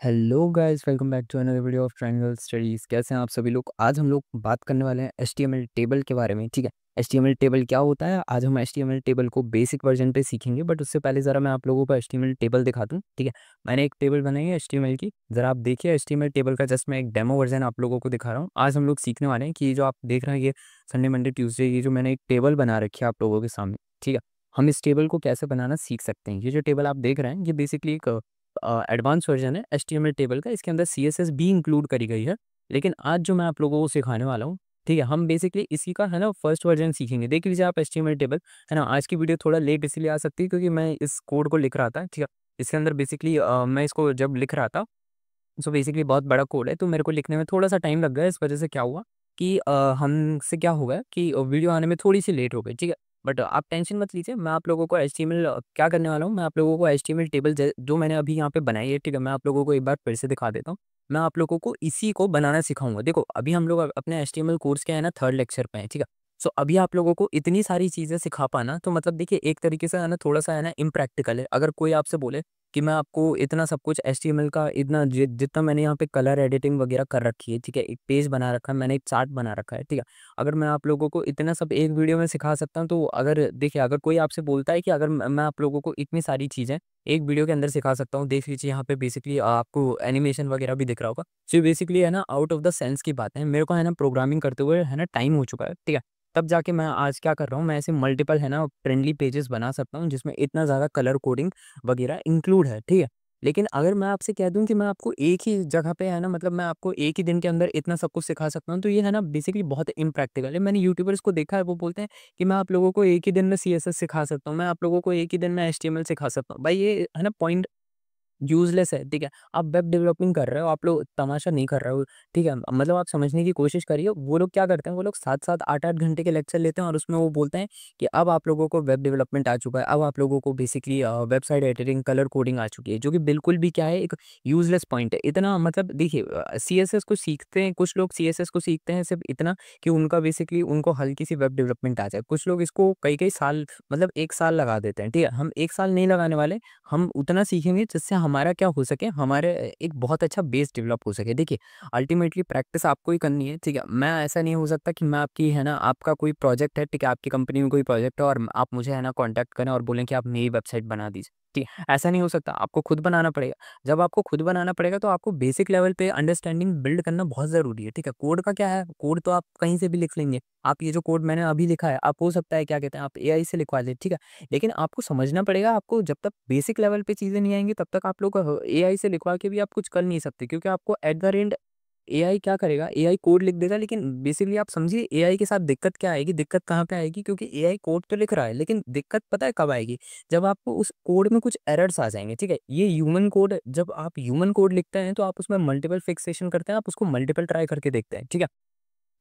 Hello guys, welcome back to another video of Triangle Studies. कैसे हैं आप सभी लोग? आज हम लोग बात करने वाले हैं एचटीएमएल टेबल के बारे में। ठीक है, एचटीएमएल टेबल क्या होता है? आज हम एचटीएमएल टेबल को बेसिक वर्जन पे सीखेंगे, बट उससे पहले ज़रा मैं आप लोगों को एचटीएमएल टेबल दिखा दूँ। ठीक है, मैंने एक टेबल बनाई है एचटीएमएल की, ज़रा आप देखिए। एचटीएमएल टेबल का जस्ट मैं एक डेमो वर्जन आप लोगों को दिखा रहा हूँ। आज हम लोग सीखने वाले हैं कि ये जो आप देख रहे हैं, ये संडे मंडे ट्यूसडे, ये जो मैंने एक टेबल बना रखी है आप लोगों के सामने। ठीक है, हम इस टेबल को कैसे बनाना सीख सकते हैं। ये जो टेबल आप देख रहे हैं, ये बेसिकली एक एडवांस वर्जन है एचटीएमएल टेबल का। इसके अंदर सीएसएस भी इंक्लूड करी गई है। लेकिन आज जो मैं आप लोगों को सिखाने वाला हूँ, ठीक है, हम बेसिकली इसी का है ना फर्स्ट वर्जन सीखेंगे। देख लीजिए आप एचटीएमएल टेबल, है ना। आज की वीडियो थोड़ा लेट इसलिए आ सकती है क्योंकि मैं इस कोड को लिख रहा था। ठीक है, इसके अंदर बेसिकली मैं इसको जब लिख रहा था, सो बेसिकली बहुत बड़ा कोड है, तो मेरे को लिखने में थोड़ा सा टाइम लग गया। इस वजह से क्या हुआ कि हमसे क्या हो गया कि वीडियो आने में थोड़ी सी लेट हो गई। ठीक है, बट आप टेंशन मत लीजिए। मैं आप लोगों को एचटीएमएल क्या करने वाला हूँ, मैं आप लोगों को एचटीएमएल टेबल जो मैंने अभी यहाँ पे बनाई है, ठीक है, मैं आप लोगों को एक बार फिर से दिखा देता हूँ। मैं आप लोगों को इसी को बनाना सिखाऊंगा। देखो, अभी हम लोग अपने एचटीएमएल कोर्स के है ना थर्ड लेक्चर पे हैं। ठीक है, सो अभी आप लोगों को इतनी सारी चीज़ें सिखा पाना, तो मतलब देखिए एक तरीके से है ना थोड़ा सा है ना इम्प्रैक्टिकल है। अगर कोई आपसे बोले कि मैं आपको इतना सब कुछ एचटीएमएल का इतना जितना मैंने यहाँ पे कलर एडिटिंग वगैरह कर रखी है, ठीक है, एक पेज बना रखा है मैंने, एक चार्ट बना रखा है, ठीक है, अगर मैं आप लोगों को इतना सब एक वीडियो में सिखा सकता हूँ, तो अगर देखिए अगर कोई आपसे बोलता है कि अगर मैं आप लोगों को इतनी सारी चीज़ें एक वीडियो के अंदर सिखा सकता हूँ, देख लीजिए यहाँ पे बेसिकली आपको एनिमेशन वगैरह भी दिख रहा होगा। सो बेसिकली है ना आउट ऑफ द सेंस की बात है। मेरे को है ना प्रोग्रामिंग करते हुए है ना टाइम हो चुका है। ठीक है, तब जाके मैं आज क्या कर रहा हूँ, मैं ऐसे मल्टीपल है ना फ्रेंडली पेजेस बना सकता हूँ जिसमें इतना ज़्यादा कलर कोडिंग वगैरह इंक्लूड है। ठीक है, लेकिन अगर मैं आपसे कह दूँ कि मैं आपको एक ही जगह पे है ना, मतलब मैं आपको एक ही दिन के अंदर इतना सब कुछ सिखा सकता हूँ, तो ये है ना बेसिकली बहुत इम्प्रैक्टिकल है। मैंने यूट्यूबर्स को देखा है, वो बोलते हैं कि मैं आप लोगों को एक ही दिन में सीएसएस सिखा सकता हूँ, मैं आप लोगों को एक ही दिन में एचटीएमएल सिखा सकता हूँ। भाई ये है ना पॉइंट यूज़लेस है। ठीक है, आप वेब डेवलपिंग कर रहे हो, आप लोग तमाशा नहीं कर रहे हो। ठीक है, मतलब आप समझने की कोशिश करिए। वो लोग क्या करते हैं, वो लोग 7-7 8-8 घंटे के लेक्चर लेते हैं और उसमें वो बोलते हैं कि अब आप लोगों को वेब डेवलपमेंट आ चुका है, अब आप लोगों को basically website editing, colour coding आ चुकी है, जो कि बिल्कुल भी क्या है, एक यूज़लेस पॉइंट है। इतना मतलब देखिए सीएसएस को सीखते हैं कुछ लोग, सीएसएस को सीखते हैं सिर्फ़ इतना कि उनका बेसिकली उनको हल्की-सी वेब डेवलपमेंट आ जाए। कुछ लोग इसको कई-कई साल, मतलब 1 साल लगा देते हैं। ठीक है, हम 1 साल नहीं लगाने वाले। हम उतना सीखेंगे जिससे हमारा क्या हो सके, हमारे एक बहुत अच्छा बेस डेवलप हो सके। देखिए, अल्टीमेटली प्रैक्टिस आपको ही करनी है। ठीक है, मैं ऐसा नहीं हो सकता कि मैं आपकी है ना, आपका कोई प्रोजेक्ट है, ठीक है, आपकी कंपनी में कोई प्रोजेक्ट है और आप मुझे है ना कॉन्टैक्ट करें और बोलें कि आप मेरी वेबसाइट बना दीजिए। ठीक है, ऐसा नहीं हो सकता, आपको खुद बनाना पड़ेगा। जब आपको खुद बनाना पड़ेगा तो आपको बेसिक लेवल पे अंडरस्टैंडिंग बिल्ड करना बहुत ज़रूरी है। ठीक है, कोड का क्या है, कोड तो आप कहीं से भी लिख लेंगे। आप ये जो कोड मैंने अभी लिखा है, आप हो सकता है क्या कहते हैं, आप एआई से लिखवा लें। ठीक है, लेकिन आपको समझना पड़ेगा। आपको जब तक बेसिक लेवल पे चीज़ें नहीं आएँगी, तब तक आप लोग एआई से लिखवा के भी आप कुछ कर नहीं सकते, क्योंकि आपको एट द एंड एआई क्या करेगा, एआई कोड लिख देगा। लेकिन बेसिकली आप समझिए एआई के साथ दिक्कत क्या आएगी, दिक्कत कहाँ पे आएगी, क्योंकि एआई कोड तो लिख रहा है, लेकिन दिक्कत पता है कब आएगी, जब आपको उस कोड में कुछ एरर्स आ जाएँगे। ठीक है, ये ह्यूमन कोड, जब आप ह्यूमन कोड लिखते हैं तो आप उसमें मल्टीपल फिक्सेशन करते हैं, आप उसको मल्टीपल ट्राई करके देखते हैं। ठीक है,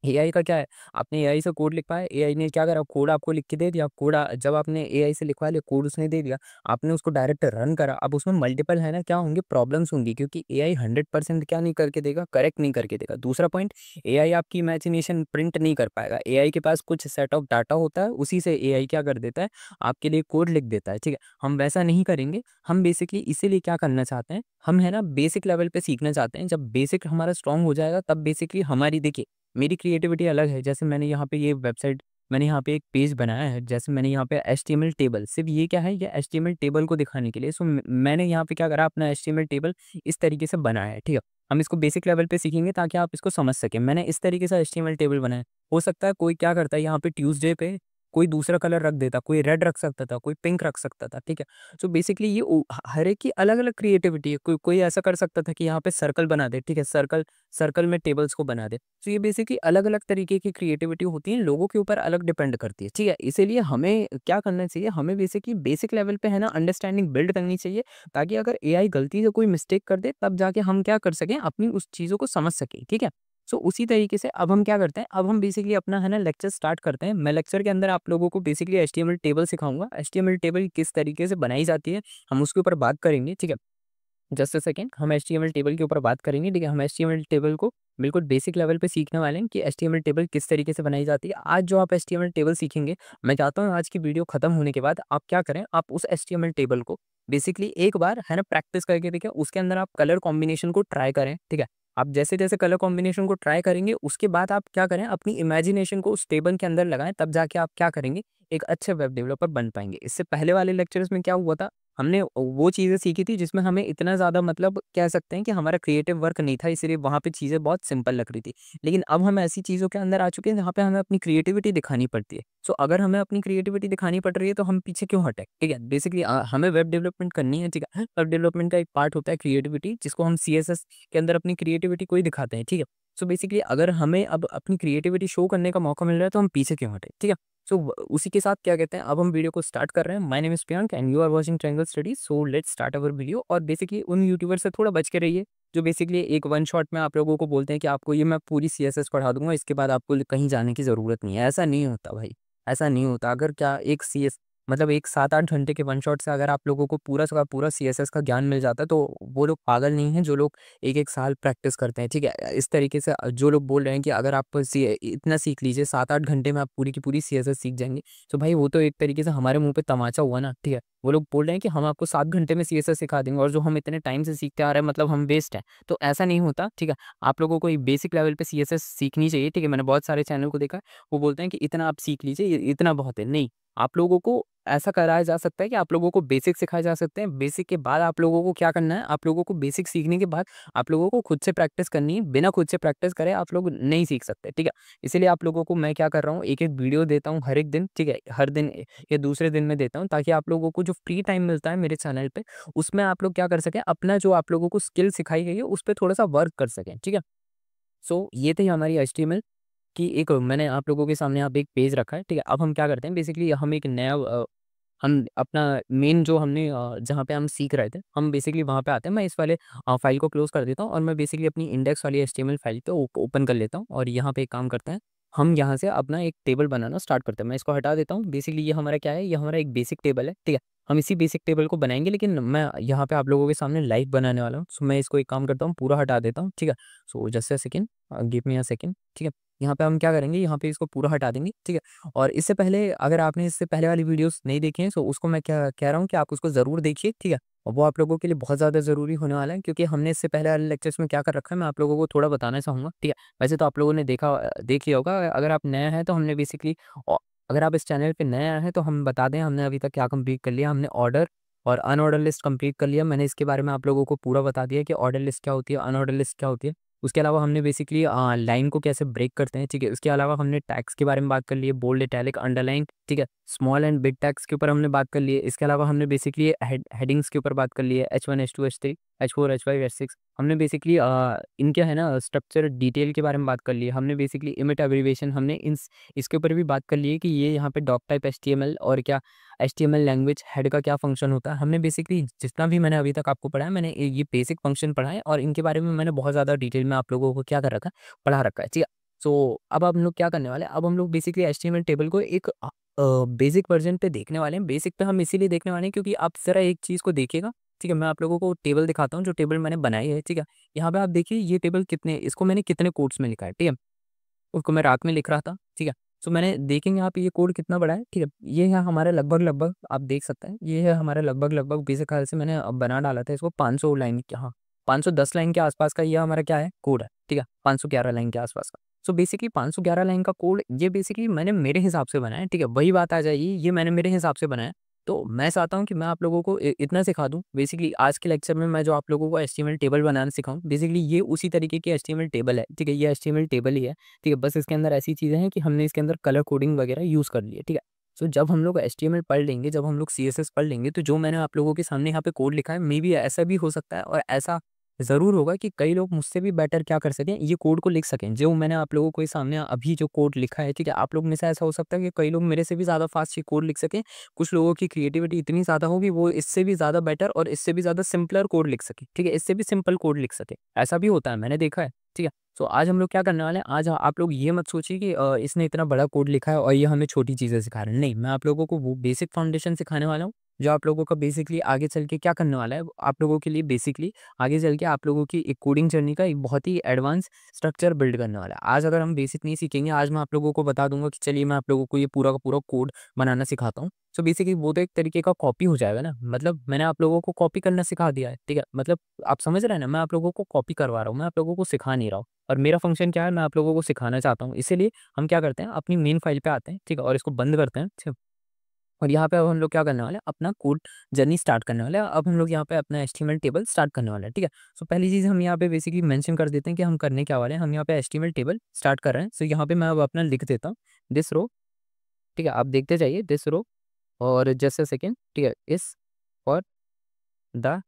एआई का क्या है, आपने एआई से कोड लिखवाया, एआई ने क्या करा, कोड आपको लिख के दे दिया। कोड जब आपने एआई से लिखवा लिया, कोड उसने दे दिया, आपने उसको डायरेक्ट रन करा। अब उसमें मल्टीपल है ना क्या होंगे, प्रॉब्लम्स होंगी, क्योंकि एआई 100% क्या नहीं करके देगा, करेक्ट नहीं करके देगा। दूसरा पॉइंट, एआई आपकी इमेजिनेशन प्रिंट नहीं कर पाएगा। एआई के पास कुछ सेट ऑफ डाटा होता है, उसी से एआई क्या कर देता है, आपके लिए कोड लिख देता है। ठीक है, हम वैसा नहीं करेंगे। हम बेसिकली इसीलिए क्या करना चाहते हैं, हम है ना बेसिक लेवल पे सीखना चाहते हैं। जब बेसिक हमारा स्ट्रांग हो जाएगा, तब बेसिकली हमारी देखिए मेरी क्रिएटिविटी अलग है। जैसे मैंने यहाँ पे ये वेबसाइट, मैंने यहाँ पे एक पेज बनाया है, जैसे मैंने यहाँ पे एचटीएमएल टेबल, सिर्फ ये क्या है, ये एचटीएमएल टेबल को दिखाने के लिए। सो मैंने यहाँ पे क्या करा, अपना एचटीएमएल टेबल इस तरीके से बनाया है। ठीक है, हम इसको बेसिक लेवल पे सीखेंगे ताकि आप इसको समझ सकें। मैंने इस तरीके से एचटीएमएल टेबल बनाया। हो सकता है कोई क्या करता है, यहाँ पे ट्यूसडे पे कोई दूसरा कलर रख देता, कोई रेड रख सकता था, कोई पिंक रख सकता था। ठीक है, सो बेसिकली ये हर एक की अलग अलग क्रिएटिविटी है। कोई कोई ऐसा कर सकता था कि यहाँ पे सर्कल बना दे। ठीक है, सर्कल सर्कल में टेबल्स को बना दे। तो ये बेसिकली अलग-अलग तरीके की क्रिएटिविटी होती है, लोगों के ऊपर अलग डिपेंड करती है। ठीक है, इसीलिए हमें क्या करना चाहिए, हमें बेसिकली बेसिक लेवल पे है ना अंडरस्टैंडिंग बिल्ड करनी चाहिए, ताकि अगर एआई गलती से कोई मिस्टेक कर दे, तब जाके हम क्या कर सकें, अपनी उस चीज़ों को समझ सकें। ठीक है, सो उसी तरीके से अब हम क्या करते हैं, अब हम बेसिकली अपना है ना लेक्चर स्टार्ट करते हैं। मैं लेक्चर के अंदर आप लोगों को बेसिकली एचटीएमएल टेबल सिखाऊंगा। एचटीएमएल टेबल किस तरीके से बनाई जाती है, हम उसके ऊपर बात करेंगे। ठीक है, जस्ट अ सेकंड, हम एचटीएमएल टेबल के ऊपर बात करेंगे। ठीक है, हम एचटीएमएल टेबल को बिल्कुल बेसिक लेवल पे सीखने वाले हैं कि एचटीएमएल टेबल किस तरीके से बनाई जाती है। आज जो आप एचटीएमएल टेबल सीखेंगे, मैं चाहता हूँ आज की वीडियो खत्म होने के बाद आप क्या करें, आप उस एचटीएमएल टेबल को बेसिकली एक बार है ना प्रैक्टिस करके देखिए, उसके अंदर आप कलर कॉम्बिनेशन को ट्राई करें, ठीक है? आप जैसे-जैसे कलर कॉम्बिनेशन को ट्राई करेंगे, उसके बाद आप क्या करें, अपनी इमेजिनेशन को उस टेबल के अंदर लगाएँ, तब जाके आप क्या करेंगे, एक अच्छे वेब डेवलपर बन पाएँगे। इससे पहले वाले लेक्चर्स में क्या हुआ था, हमने वो चीज़ें सीखी थी जिसमें हमें इतना ज़्यादा मतलब कह सकते हैं कि हमारा क्रिएटिव वर्क नहीं था, इसीलिए वहाँ पे चीज़ें बहुत सिंपल लग रही थी। लेकिन अब हम ऐसी चीज़ों के अंदर आ चुके हैं जहाँ पे हमें अपनी क्रिएटिविटी दिखानी पड़ती है। सो अगर हमें अपनी क्रिएटिविटी दिखानी पड़ रही है तो हम पीछे क्यों हटें, ठीक है? बेसिकली हमें वेब डेवलपमेंट करनी है, ठीक है? वेब डेवलपमेंट का एक पार्ट होता है क्रिएटिविटी, जिसको हम सीएसएस के अंदर अपनी क्रिएटिविटी को ही दिखाते हैं, ठीक है? सो बेसिकली अगर हमें अब अपनी क्रिएटिविटी शो करने का मौका मिल रहा है तो हम पीछे क्यों हटें, ठीक है? सो उसी के साथ क्या कहते हैं, अब हम वीडियो को स्टार्ट कर रहे हैं। My name is Priyank and you are watching triangle studies. So let's start our video. और बेसिकली उन यूट्यूबर से थोड़ा बच के रहिए, जो बेसिकली एक वन शॉट में आप लोगों को बोलते हैं कि आपको ये मैं पूरी सीएसएस पढ़ा दूँगा, इसके बाद आपको कहीं जाने की ज़रूरत नहीं है। ऐसा नहीं होता भाई, ऐसा नहीं होता। अगर क्या एक सीएस मतलब एक 7-8 घंटे के वन शॉट से अगर आप लोगों को पूरा का पूरा सीएसएस का ज्ञान मिल जाता है, तो वो लोग पागल नहीं हैं जो लोग 1-1 साल प्रैक्टिस करते हैं, ठीक है? इस तरीके से जो लोग बोल रहे हैं कि अगर आप सी इतना सीख लीजिए, 7-8 घंटे में आप पूरी की पूरी सीएसएस सीख जाएँगे, तो भाई वो तो एक तरीके से हमारे मुँह पे तमाचा हुआ ना, ठीक है? वो लोग बोल रहे हैं कि हम आपको 7 घंटे में सीएसएस सिखा देंगे और जो हम इतने टाइम से सीखते आ रहे हैं मतलब हम वेस्ट हैं। तो ऐसा नहीं होता, ठीक है? आप लोगों को एक बेसिक लेवल पे सीएसएस सीखनी चाहिए, ठीक है? मैंने बहुत सारे चैनल को देखा है, वो बोलते हैं कि इतना आप सीख लीजिए, ये इतना बहुत है। नहीं, आप लोगों को ऐसा कराया जा सकता है कि आप लोगों को बेसिक सिखाए जा सकते हैं। बेसिक के बाद आप लोगों को क्या करना है, आप लोगों को बेसिक सीखने के बाद आप लोगों को खुद से प्रैक्टिस करनी है। बिना खुद से प्रैक्टिस करे आप लोग नहीं सीख सकते, ठीक है? इसीलिए आप लोगों को मैं क्या कर रहा हूँ, एक-एक वीडियो देता हूँ हर एक दिन, ठीक है? हर दिन या दूसरे दिन में देता हूँ, ताकि आप लोगों को जो फ्री टाइम मिलता है मेरे चैनल पे, उसमें आप लोग क्या कर सकें, अपना जो आप लोगों को स्किल सिखाई गई है, उस पे थोड़ा-सा वर्क कर सकें, ठीक है? सो ये थी हमारी एचटीएमएल की एक मैंने आप लोगों के सामने यहाँ पे एक पेज रखा है, ठीक है? अब हम क्या करते हैं, बेसिकली हम एक नया हम अपना मेन जो हमने जहाँ पे हम सीख रहे थे, हम बेसिकली वहाँ पे आते हैं। मैं इस वाले फ़ाइल को क्लोज़ कर देता हूँ और मैं बेसिकली अपनी इंडेक्स वाली एचटीएमएल फ़ाइल को ओपन कर लेता हूँ और यहाँ पे एक काम करते हैं, हम यहाँ से अपना एक टेबल बनाना स्टार्ट करते हैं। मैं इसको हटा देता हूँ। बेसिकली ये हमारा क्या है, ये हमारा एक बेसिक टेबल है, ठीक है? हम इसी बेसिक टेबल को बनाएँगे, लेकिन मैं यहाँ पे आप लोगों के सामने लाइव बनाने वाला हूँ। सो मैं इसको एक काम करता हूँ, पूरा हटा देता हूँ, ठीक है? So just a second, give me a second, ठीक है? यहाँ पे हम क्या करेंगे, यहाँ पे इसको पूरा हटा देंगे, ठीक है? और इससे पहले अगर आपने इससे पहले वाली वीडियोस नहीं देखी हैं, तो उसको मैं क्या कह रहा हूँ कि आप उसको ज़रूर देखिए, ठीक है? और वो आप लोगों के लिए बहुत ज़्यादा ज़रूरी होने वाला है, क्योंकि हमने इससे पहले वाले लेक्चर्स में क्या कर रखा है, मैं आप लोगों को थोड़ा बताना चाहूँगा, ठीक है? वैसे तो आप लोगों ने देख लिया होगा। अगर आप नए हैं तो हमने बेसिकली औ अगर आप इस चैनल पे नए आए हैं तो हम बता दें, हमने अभी तक क्या कंप्लीट कर लिया। हमने ऑर्डर और अनऑर्डर लिस्ट कंप्लीट कर लिया। मैंने इसके बारे में आप लोगों को पूरा बता दिया कि ऑर्डर लिस्ट क्या होती है, अनऑर्डर लिस्ट क्या होती है। उसके अलावा हमने बेसिकली लाइन को कैसे ब्रेक करते हैं, ठीक है? उसके अलावा हमने टैग्स के बारे में बात कर ली है, बोल्ड, इटैलिक, अंडरलाइन, ठीक है? स्मॉल एंड बिग टैग्स के ऊपर हमने बात कर ली है। इसके अलावा हमने बेसिकली हेडिंग्स के ऊपर बात कर ली है, H1, H2, H3, H4, H5, H6। हमने बेसिकली इनके है ना स्ट्रक्चर डिटेल के बारे में बात कर ली है। हमने बेसिकली इमिट एब्रिविएशन हमने इसके ऊपर भी बात कर ली है कि ये यहाँ पे डॉक टाइप एचटीएमएल और क्या एचटीएमएल लैंग्वेज हेड का क्या फंक्शन होता है। हमने बेसिकली जितना भी मैंने अभी तक आपको पढ़ाया, मैंने ये बेसिक फंक्शन पढ़ा है और इनके बारे में मैंने बहुत ज़्यादा डिटेल में आप लोगों को क्या कर रखा है, पढ़ा रखा है, ठीक है? सो अब हम लोग क्या करने वाले हैं, अब हम लोग बेसिकली एचटीएमएल टेबल को एक बेसिक वर्जन पे देखने वाले हैं। बेसिक पे हम इसीलिए देखने वाले हैं क्योंकि आप ज़रा एक चीज़ को देखिएगा, ठीक है? मैं आप लोगों को टेबल दिखाता हूँ, जो टेबल मैंने बनाई है, ठीक है? यहाँ पे आप देखिए ये टेबल कितने, इसको मैंने कितने कोट्स में लिखा है, ठीक है? उसको मैं रात में लिख रहा था, ठीक है? सो मैंने देखेंगे आप ये कोड कितना बड़ा है, ठीक है? ये है हमारा लगभग-लगभग आप देख सकते हैं, ये है हमारा लगभग-लगभग बेसिक ख़्याल से मैंने बना डाला था इसको 500 लाइन के, हाँ, 510 लाइन के आसपास का ये हमारा क्या है, कोड है, ठीक है? 511 लाइन के आसपास का। सो बेसिकली 511 लाइन का कोड ये बेसिकली मैंने मेरे हिसाब से बनाया है, ठीक है? वही बात आ जाएगी, ये मैंने मेरे हिसाब से बनाया है। तो मैं चाहता हूँ कि मैं आप लोगों को इतना सिखा दूँ, बेसिकली आज के लेक्चर में मैं जो आप लोगों को एचटीएमएल टेबल बनाना सिखाऊँ, बेसिकली ये उसी तरीके की एचटीएमएल टेबल है, ठीक है? ये एचटीएमएल टेबल ही है, ठीक है? बस इसके अंदर ऐसी चीज़ें हैं कि हमने इसके अंदर कलर कोडिंग वगैरह यूज़ कर ली है, ठीक है? सो जब हम लोग एचटीएमएल पढ़ लेंगे, जब हम लोग सीएसएस पढ़ लेंगे, तो जो मैंने आप लोगों के सामने यहाँ पे कोड लिखा है, मेबी ऐसा भी हो सकता है और ऐसा ज़रूर होगा कि कई लोग मुझसे भी बेटर क्या कर सकें, ये कोड को लिख सकें। जो मैंने आप लोगों को सामने अभी जो कोड लिखा है, ठीक है? आप लोग में से ऐसा हो सकता है कि कई लोग मेरे से भी ज़्यादा फ़ास्ट ये कोड लिख सकें। कुछ लोगों की क्रिएटिविटी इतनी ज़्यादा होगी, वो इससे भी ज़्यादा बेटर और इससे भी ज़्यादा सिंपलर कोड लिख सकें, ठीक है? इससे भी सिंपल कोड लिख सकें। ऐसा भी होता है, मैंने देखा है, ठीक है? तो आज हम लोग क्या करने वाले हैं, आज आप लोग ये मत सोचिए कि इसने इतना बड़ा कोड लिखा है और ये हमें छोटी चीज़ें सिखा रहा है। नहीं, मैं आप लोगों को वो बेसिक फाउंडेशन सिखाने वाला हूँ, जो आप लोगों का बेसिकली आगे चल के क्या करने वाला है, आप लोगों के लिए बेसिकली आगे चल के आप लोगों की एक कोडिंग जर्नी का एक बहुत ही एडवांस स्ट्रक्चर बिल्ड करने वाला है। आज अगर हम बेसिक नहीं सीखेंगे, आज मैं आप लोगों को बता दूंगा कि चलिए मैं आप लोगों को ये पूरा का पूरा कोड बनाना सिखाता हूँ। सो बेसिकली वो तो एक तरीके का कॉपी हो जाएगा ना, मतलब मैंने आप लोगों को कॉपी करना सिखा दिया है, ठीक है, मतलब आप समझ रहे हैं ना, मैं आप लोगों को कॉपी करवा रहा हूँ, मैं आप लोगों को सिखा नहीं रहा हूँ। और मेरा फंक्शन क्या है, मैं आप लोगों को सिखाना चाहता हूँ। इसीलिए हम क्या करते हैं, अपनी मेन फाइल पे आते हैं, ठीक है, और इसको बंद करते हैं, ठीक है। और यहाँ पे अब हम लोग क्या करने वाले हैं, अपना कोड जर्नी स्टार्ट करने वाले हैं। अब हम लोग यहाँ पे अपना एचटीएमएल टेबल स्टार्ट करने वाले हैं, ठीक है। सो पहली चीज़ हम यहाँ पे बेसिकली मेंशन कर देते हैं कि हम करने क्या वाले हैं। हम यहाँ पे एचटीएमएल टेबल स्टार्ट कर रहे हैं। सो यहाँ पे मैं अब अपना लिख देता हूँ दिस रो, ठीक है, आप देखते जाइए दिस रो, और जस्ट अ सेकेंड, ठीक है, इस फॉर द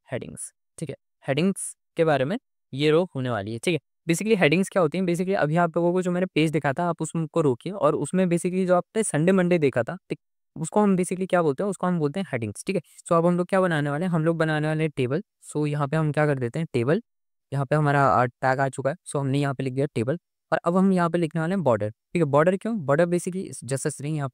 हेडिंग्स, ठीक है। हेडिंग्स के बारे में ये रो होने वाली है, ठीक है। बेसिकली हेडिंग्स क्या होती हैं, बेसिकली अभी आप लोगों को जो मैंने पेज दिखा था, आप उसको रोकिए, और उसमें बेसिकली जो आपने संडे मंडे देखा था, ठीक, उसको हम बेसिकली क्या बोलते हैं, उसको हम बोलते हैं हेडिंग्स, ठीक है। सो अब हम लोग क्या बनाने वाले हैं, हम लोग बनाने वाले हैं टेबल। सो यहाँ पे हम क्या कर देते हैं, टेबल, यहाँ पे हमारा टैग आ चुका है। सो हमने यहाँ पे लिख दिया टेबल, और अब हम यहाँ पे लिखने वाले हैं बॉर्डर, ठीक है। बॉर्डर क्यों, बॉर्डर बेसिकली जैसा स्ट्रिंग यहाँ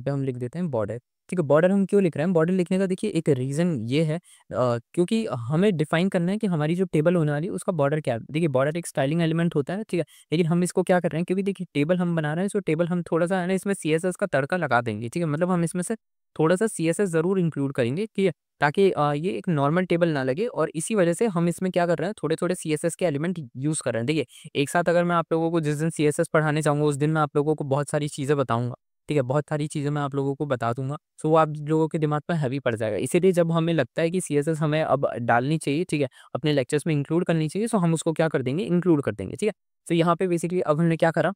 पे हम लिख देते हैं बॉर्डर, ठीक है। बॉर्डर हम क्यों लिख रहे हैं, बॉर्डर लिखने का देखिए एक रीज़न ये है, क्योंकि हमें डिफाइन करना है कि हमारी जो टेबल होने वाली है उसका बॉर्डर क्या है। देखिए बॉर्डर एक स्टाइलिंग एलिमेंट होता है, ठीक है, लेकिन हम इसको क्या कर रहे हैं, क्योंकि देखिए टेबल हम बना रहे हैं, सो टेबल हम थोड़ा सा है ना इसमें सीएसएस का तड़का लगा देंगे, ठीक है, मतलब हम इसमें से थोड़ा सा सीएसएस ज़रूर इंक्लूड करेंगे, ठीक है, ताकि ये एक नॉर्मल टेबल ना लगे। और इसी वजह से हम इसमें क्या कर रहे हैं, थोड़े थोड़े सीएसएस के एलिमेंट यूज़ कर रहे हैं। देखिए एक साथ अगर मैं आप लोगों को जिस दिन सीएसएस पढ़ाने जाऊँगा, उस दिन मैं आप लोगों को बहुत सारी चीज़ें बताऊँगा, ठीक है, बहुत सारी चीज़ें मैं आप लोगों को बता दूँगा। सो वो आप लोगों के दिमाग पे हैवी पड़ जाएगा। इसीलिए जब हमें लगता है कि सीएसएस हमें अब डालनी चाहिए, ठीक है, अपने लेक्चर्स में इंक्लूड करनी चाहिए, सो हम उसको क्या कर देंगे, इंक्लूड कर देंगे, ठीक है। तो यहाँ पे बेसिकली अब हमने क्या करा,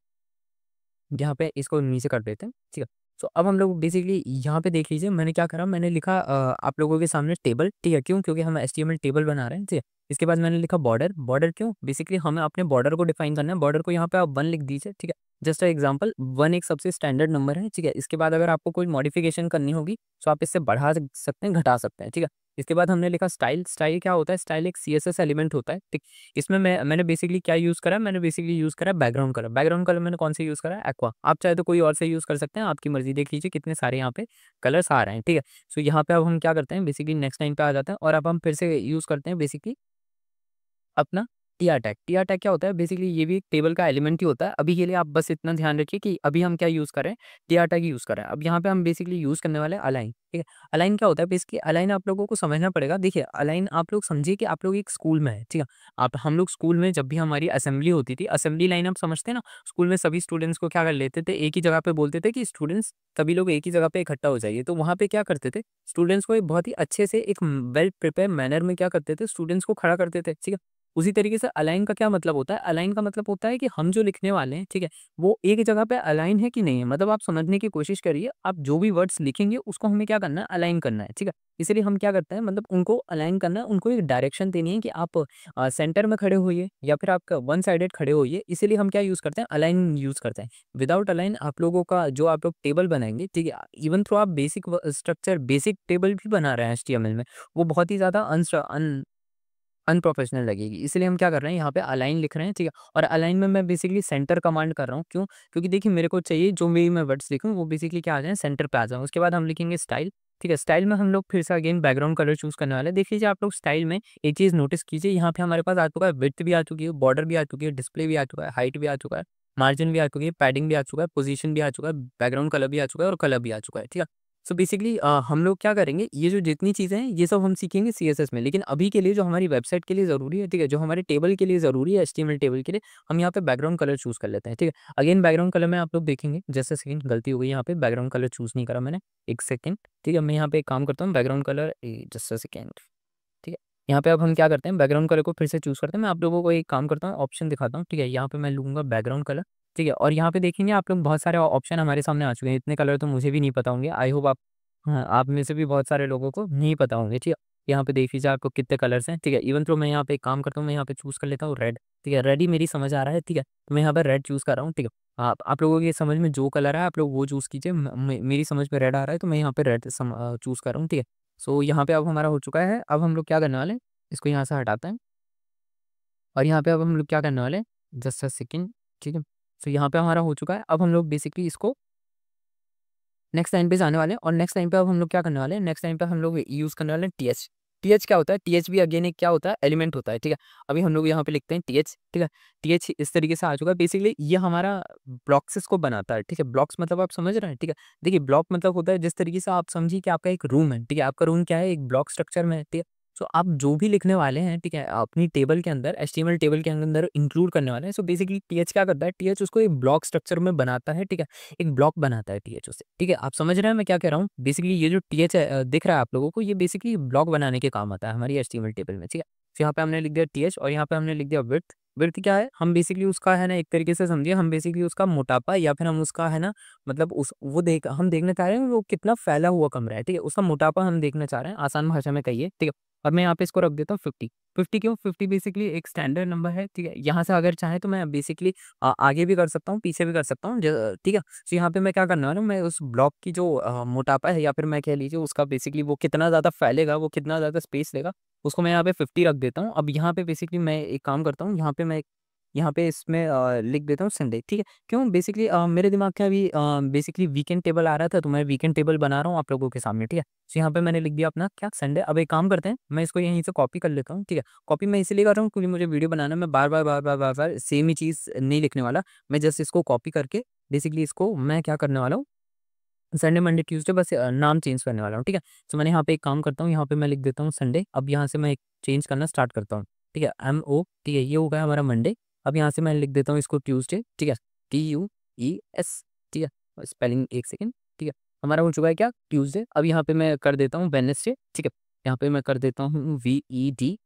यहाँ पे इसको नीचे कर देते हैं, ठीक है। सो अब हम लोग बेसिकली यहाँ पे देख लीजिए मैंने क्या करा, मैंने लिखा आप लोगों के सामने टेबल, ठीक है, क्यों, क्योंकि हम एचटीएमएल टेबल बना रहे हैं, ठीक है। इसके बाद मैंने लिखा बॉर्डर, बॉर्डर क्यों, बेसिकली हमें अपने बॉर्डर को डिफाइन करना है। बॉर्डर को यहाँ पे आप 1 लिख दीजिए, ठीक है। जस्ट एग्जांपल 1 एक सबसे स्टैंडर्ड नंबर है, ठीक है। इसके बाद अगर आपको कोई मॉडिफिकेशन करनी होगी तो आप इससे बढ़ा सकते हैं, घटा सकते हैं, ठीक है। इसके बाद हमने लिखा स्टाइल, स्टाइल क्या होता है, स्टाइल एक सीएसएस एलिमेंट होता है, ठीक। इसमें मैंने बेसिकली क्या यूज़ करा, मैंने बेसिकली यूज़ करा बैकग्राउंड कलर। बैकग्राउंड कलर मैंने कौन से यूज़ करा है, एक्वा। आप चाहे तो कोई और से यूज़ कर सकते हैं, आपकी मर्ज़ी। देख लीजिए कितने सारे यहाँ पे कलर्स आ रहे हैं, ठीक है। सो यहाँ पे अब हम क्या करते हैं, बेसिकली नेक्स्ट लाइन पे आ जाते हैं, और अब हम फिर से यूज़ करते हैं बेसिकली अपना टीआर टैग। टीआर टैग क्या होता है, बेसिकली ये भी एक टेबल का एलिमेंट ही होता है। अभी के लिए आप बस इतना ध्यान रखिए कि अभी हम क्या यूज़ कर रहे हैं, टीआर टैग यूज़ कर रहे हैं। अब यहाँ पे हम बेसिकली यूज़ करने वाले हैं अलाइन, ठीक है। अलाइन क्या होता है, बेसिकली अलाइन आप लोगों को समझना पड़ेगा। देखिए अलाइन आप लोग समझिए कि आप लोग एक स्कूल में है, ठीक है। आप हम लोग स्कूल में जब भी हमारी असेंबली होती थी, असेंबली लाइन आप समझते हैं ना, स्कूल में सभी स्टूडेंट्स को क्या कर लेते थे, एक ही जगह पे बोलते थे कि स्टूडेंट्स सभी लोग एक ही जगह पे इकट्ठा हो जाइए। तो वहाँ पे क्या करते थे, स्टूडेंट्स को एक बहुत ही अच्छे से एक वेल प्रिपेयर मैनर में क्या करते थे, स्टूडेंट्स को खड़ा करते थे, ठीक है। उसी तरीके से अलाइन का क्या मतलब होता है, अलाइन का मतलब होता है कि हम जो लिखने वाले हैं, ठीक है, वो एक जगह पे अलाइन है कि नहीं है। मतलब आप समझने की कोशिश करिए, आप जो भी वर्ड्स लिखेंगे उसको हमें क्या करना है, अलाइन करना है, ठीक है। इसलिए हम क्या करते हैं, मतलब उनको अलाइन करना है, उनको एक डायरेक्शन देनी है कि आप सेंटर में खड़े होइए या फिर आप वन साइडेड खड़े होइए। इसीलिए हम क्या यूज़ करते हैं, अलाइन यूज़ करते हैं। विदाउट अलाइन आप लोगों का जो आप लोग टेबल बनाएंगे, ठीक है, इवन थ्रो आप बेसिक स्ट्रक्चर, बेसिक टेबल भी बना रहे हैं एचटीएमएल में, वो बहुत ही ज़्यादा अनप्रोफेशनल लगेगी। इसलिए हम क्या कर रहे हैं, यहाँ पे अलाइन लिख रहे हैं, ठीक है। और अलाइन में मैं बेसिकली सेंटर कमांड कर रहा हूँ, क्यों, क्योंकि देखिए मेरे को चाहिए जो भी मैं वर्ड्स लिखूँ वो बेसिकली क्या आ जाए, सेंटर पे आ जाए। उसके बाद हम लिखेंगे स्टाइल, ठीक है। स्टाइल में हम लोग फिर से अगेन बैकग्राउंड कलर चूज करने वाले हैं। देख लीजिए आप लोग स्टाइल में एक चीज़ नोटिस कीजिए, यहाँ पे हमारे पास आ चुका है, विड्थ भी आ चुकी है, बॉर्डर भी आ चुकी है, डिस्प्ले भी आ चुका है, हाइट भी आ चुका है, मार्जिन भी आ चुकी है, पैडिंग भी आ चुका है, पोजीशन भी आ चुका है, बैकग्राउंड कलर भी आ चुका है, और कलर भी आ चुका है, ठीक है। सो बेसिकली हम लोग क्या करेंगे, ये जो जितनी चीज़ें हैं ये सब हम सीखेंगे सीएसएस में। लेकिन अभी के लिए जो हमारी वेबसाइट के लिए ज़रूरी है, ठीक है, जो हमारे टेबल के लिए ज़रूरी है, एचटीएमएल टेबल के लिए, हम यहाँ पे बैकग्राउंड कलर चूज़ कर लेते हैं, ठीक है। अगेन बैकग्राउंड कलर में आप लोग देखेंगे, जैसे सेकंड गलती हो गई, यहाँ पे बैकग्राउंड कलर चूज़ नहीं करा मैंने, एक सेकंड, ठीक है। मैं यहाँ पे एक काम करता हूँ, background colour just a second, ठीक है। यहाँ पे अब हम क्या करते हैं, बैकग्राउंड कलर को फिर से चूज़ करते हैं। मैं आप लोगों को एक काम करता हूँ, ऑप्शन दिखाता हूँ, ठीक है। यहाँ पे मैं लूँगा बैकग्राउंड कलर, ठीक है। और यहाँ पे देखेंगे आप लोग बहुत सारे ऑप्शन हमारे सामने आ चुके हैं। इतने कलर तो मुझे भी नहीं पता होंगे, आई होप आप, हाँ, आप में से भी बहुत सारे लोगों को नहीं पता होंगे, ठीक है। यहाँ पे देख लीजिए आपको कितने कलर्स हैं, ठीक है। इवन तो मैं यहाँ पे एक काम करता हूँ, मैं यहाँ पे चूज़ कर लेता हूँ रेड, ठीक है। रेड ही मेरी समझ आ रहा है, ठीक है, तो मैं यहाँ पे रेड चूज़ कर रहा हूँ, ठीक है। आप लोगों की समझ में जो कलर है आप लोग वो चूज़ कीजिए। मेरी समझ में रेड आ रहा है तो मैं यहाँ पे रेड चूज़ कर रहा हूँ, ठीक है। सो यहाँ पे अब हमारा हो चुका है। अब हम लोग क्या करने वाले हैं, इसको यहाँ से हटाते हैं, और यहाँ पे अब हम लोग क्या करने वाले हैं, जस्ट अ सेकंड, ठीक है। सो यहाँ पे हमारा हो चुका है। अब हम लोग बेसिकली इसको नेक्स्ट लाइन पे जाने वाले हैं और नेक्स्ट लाइन पे अब हम लोग क्या करने वाले हैं, नेक्स्ट लाइन पे हम लोग यूज़ करने वाले हैं टीएच। टीएच क्या होता है, टीएच भी अगेन एक क्या होता है, एलिमेंट होता है, ठीक है। अभी हम लोग यहाँ पे लिखते हैं टीएच, ठीक है। टीएच इस तरीके से आ चुका है, बेसिकली ये हमारा ब्लॉक्स को बनाता है, ठीक है। ब्लॉक्स मतलब आप समझ रहे हैं, ठीक है। देखिए ब्लॉक मतलब होता है जिस तरीके से आप समझिए कि आपका एक रूम है, ठीक है। आपका रूम क्या है, एक ब्लॉक स्ट्रक्चर में है, ठीक है। सो आप जो भी लिखने वाले हैं, ठीक है, अपनी टेबल के अंदर, एचटीएमएल टेबल के अंदर इंक्लूड करने वाले हैं। सो बेसिकली टीएच क्या करता है, टीएच उसको एक ब्लॉक स्ट्रक्चर में बनाता है, ठीक है। एक ब्लॉक बनाता है टीएच उससे, ठीक है। आप समझ रहे हैं मैं क्या कह रहा हूँ? बेसिकली ये जो टीएच है दिख रहा है आप लोगों को, ये बेसिकली ब्लॉक बनाने के काम आता है हमारी एचटीएमएल टेबल में, ठीक है। तो यहाँ पे हमने लिख दिया टीएच और यहाँ पे हमने लिख दिया विड्थ। विड्थ क्या है, हम बेसिकली उसका है ना, एक तरीके से समझिए, हम बेसिकली उसका मोटापा या फिर हम उसका है ना, मतलब उस वो देख हम देखना चाह रहे हैं वो कितना फैला हुआ कमरा है, ठीक है। उसका मोटापा हम देखना चाह रहे हैं, आसान भाषा में कहिए, ठीक है। और मैं यहाँ पे इसको रख देता हूँ 50। 50 क्यों? 50 बेसिकली एक स्टैंडर्ड नंबर है, ठीक है। यहाँ से अगर चाहे तो मैं बेसिकली आगे भी कर सकता हूँ, पीछे भी कर सकता हूँ, ठीक है। तो यहाँ पे मैं क्या करने वाला हूँ, मैं उस ब्लॉक की जो मोटापा है या फिर मैं कह लीजिए उसका बेसिकली वो कितना ज़्यादा फैलेगा, वो कितना ज़्यादा स्पेस लेगा, उसको मैं यहाँ पे 50 रख देता हूँ। अब यहाँ पे बेसिकली मैं एक काम करता हूँ, यहाँ पे इसमें लिख देता हूँ संडे, ठीक है। क्यों? बेसिकली मेरे दिमाग में अभी बेसिकली वीकेंड टेबल आ रहा था, तो मैं वीकेंड टेबल बना रहा हूँ आप लोगों के सामने, ठीक है। तो यहाँ पे मैंने लिख दिया अपना क्या, संडे। अब एक काम करते हैं, मैं इसको यहीं से कॉपी कर लेता हूँ, ठीक है। कॉपी मैं इसलिए कर रहा हूँ क्योंकि मुझे वीडियो बनाना में बार-बार सेम ही चीज़ नहीं लिखने वाला। मैं जस्ट इसको कॉपी करके बेसिकली इसको मैं क्या करने वाला हूँ, संडे, मंडे, ट्यूसडे बस नाम चेंज करने वाला हूँ, ठीक है। तो मैंने यहाँ पे एक काम करता हूँ, यहाँ पे मैं लिख देता हूँ संडे। अब यहाँ से मैं एक चेंज करना स्टार्ट करता हूँ, ठीक है। MO, ठीक है, ये हो गया हमारा मंडे। अब यहाँ से मैं लिख देता हूँ इसको ट्यूसडे, ठीक है। TUES, ठीक है। स्पेलिंग एक सेकेंड, ठीक है। हमारा हो चुका है क्या, ट्यूसडे। अब यहाँ पे मैं कर देता हूँ वेडनेसडे, ठीक है। यहाँ पे मैं कर देता हूँ VEDNES,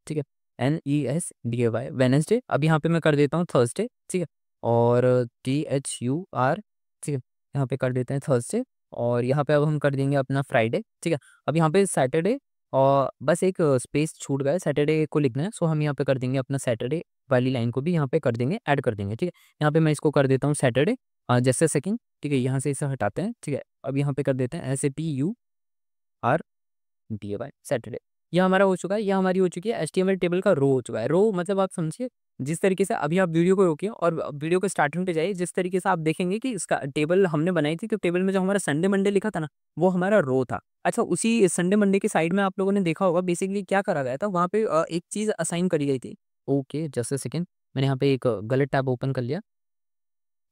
ठीक है। NESDAY, Wednesday. अब यहाँ पे मैं कर देता हूँ थर्सडे, ठीक है। और THUR, ठीक है। यहाँ पे कर देते हैं थर्सडे और यहाँ पे अब हम कर देंगे अपना फ्राइडे, ठीक है। अब यहाँ पे सैटरडे और बस एक स्पेस छूट गया है, सैटरडे को लिखना है। सो हम यहाँ पे कर देंगे अपना सैटरडे वाली लाइन को भी यहाँ पे कर देंगे, ऐड कर देंगे, ठीक है। यहाँ पे मैं इसको कर देता हूँ सैटरडे जैसे सेकंड, ठीक है। यहाँ से इसे हटाते हैं, ठीक है। अब यहाँ पे कर देते हैं SATURDAY, सैटरडे। ये हमारा हो चुका है, ये हमारी हो चुकी है एचटीएमएल टेबल का रो हो चुका है। रो मतलब आप समझिए, जिस तरीके से अभी आप वीडियो को रोकिए और वीडियो को स्टार्टिंग पे जाइए, जिस तरीके से आप देखेंगे कि इसका टेबल हमने बनाई थी, तो टेबल में जो हमारा संडे मंडे लिखा था ना, वो हमारा रो था। अच्छा, उसी संडे मंडे के साइड में आप लोगों ने देखा होगा बेसिकली क्या करा गया था, वहाँ पे एक चीज़ असाइन करी गई थी। ओके, जस्ट अ सेकंड, मैंने यहाँ पे एक गलत टैब ओपन कर लिया,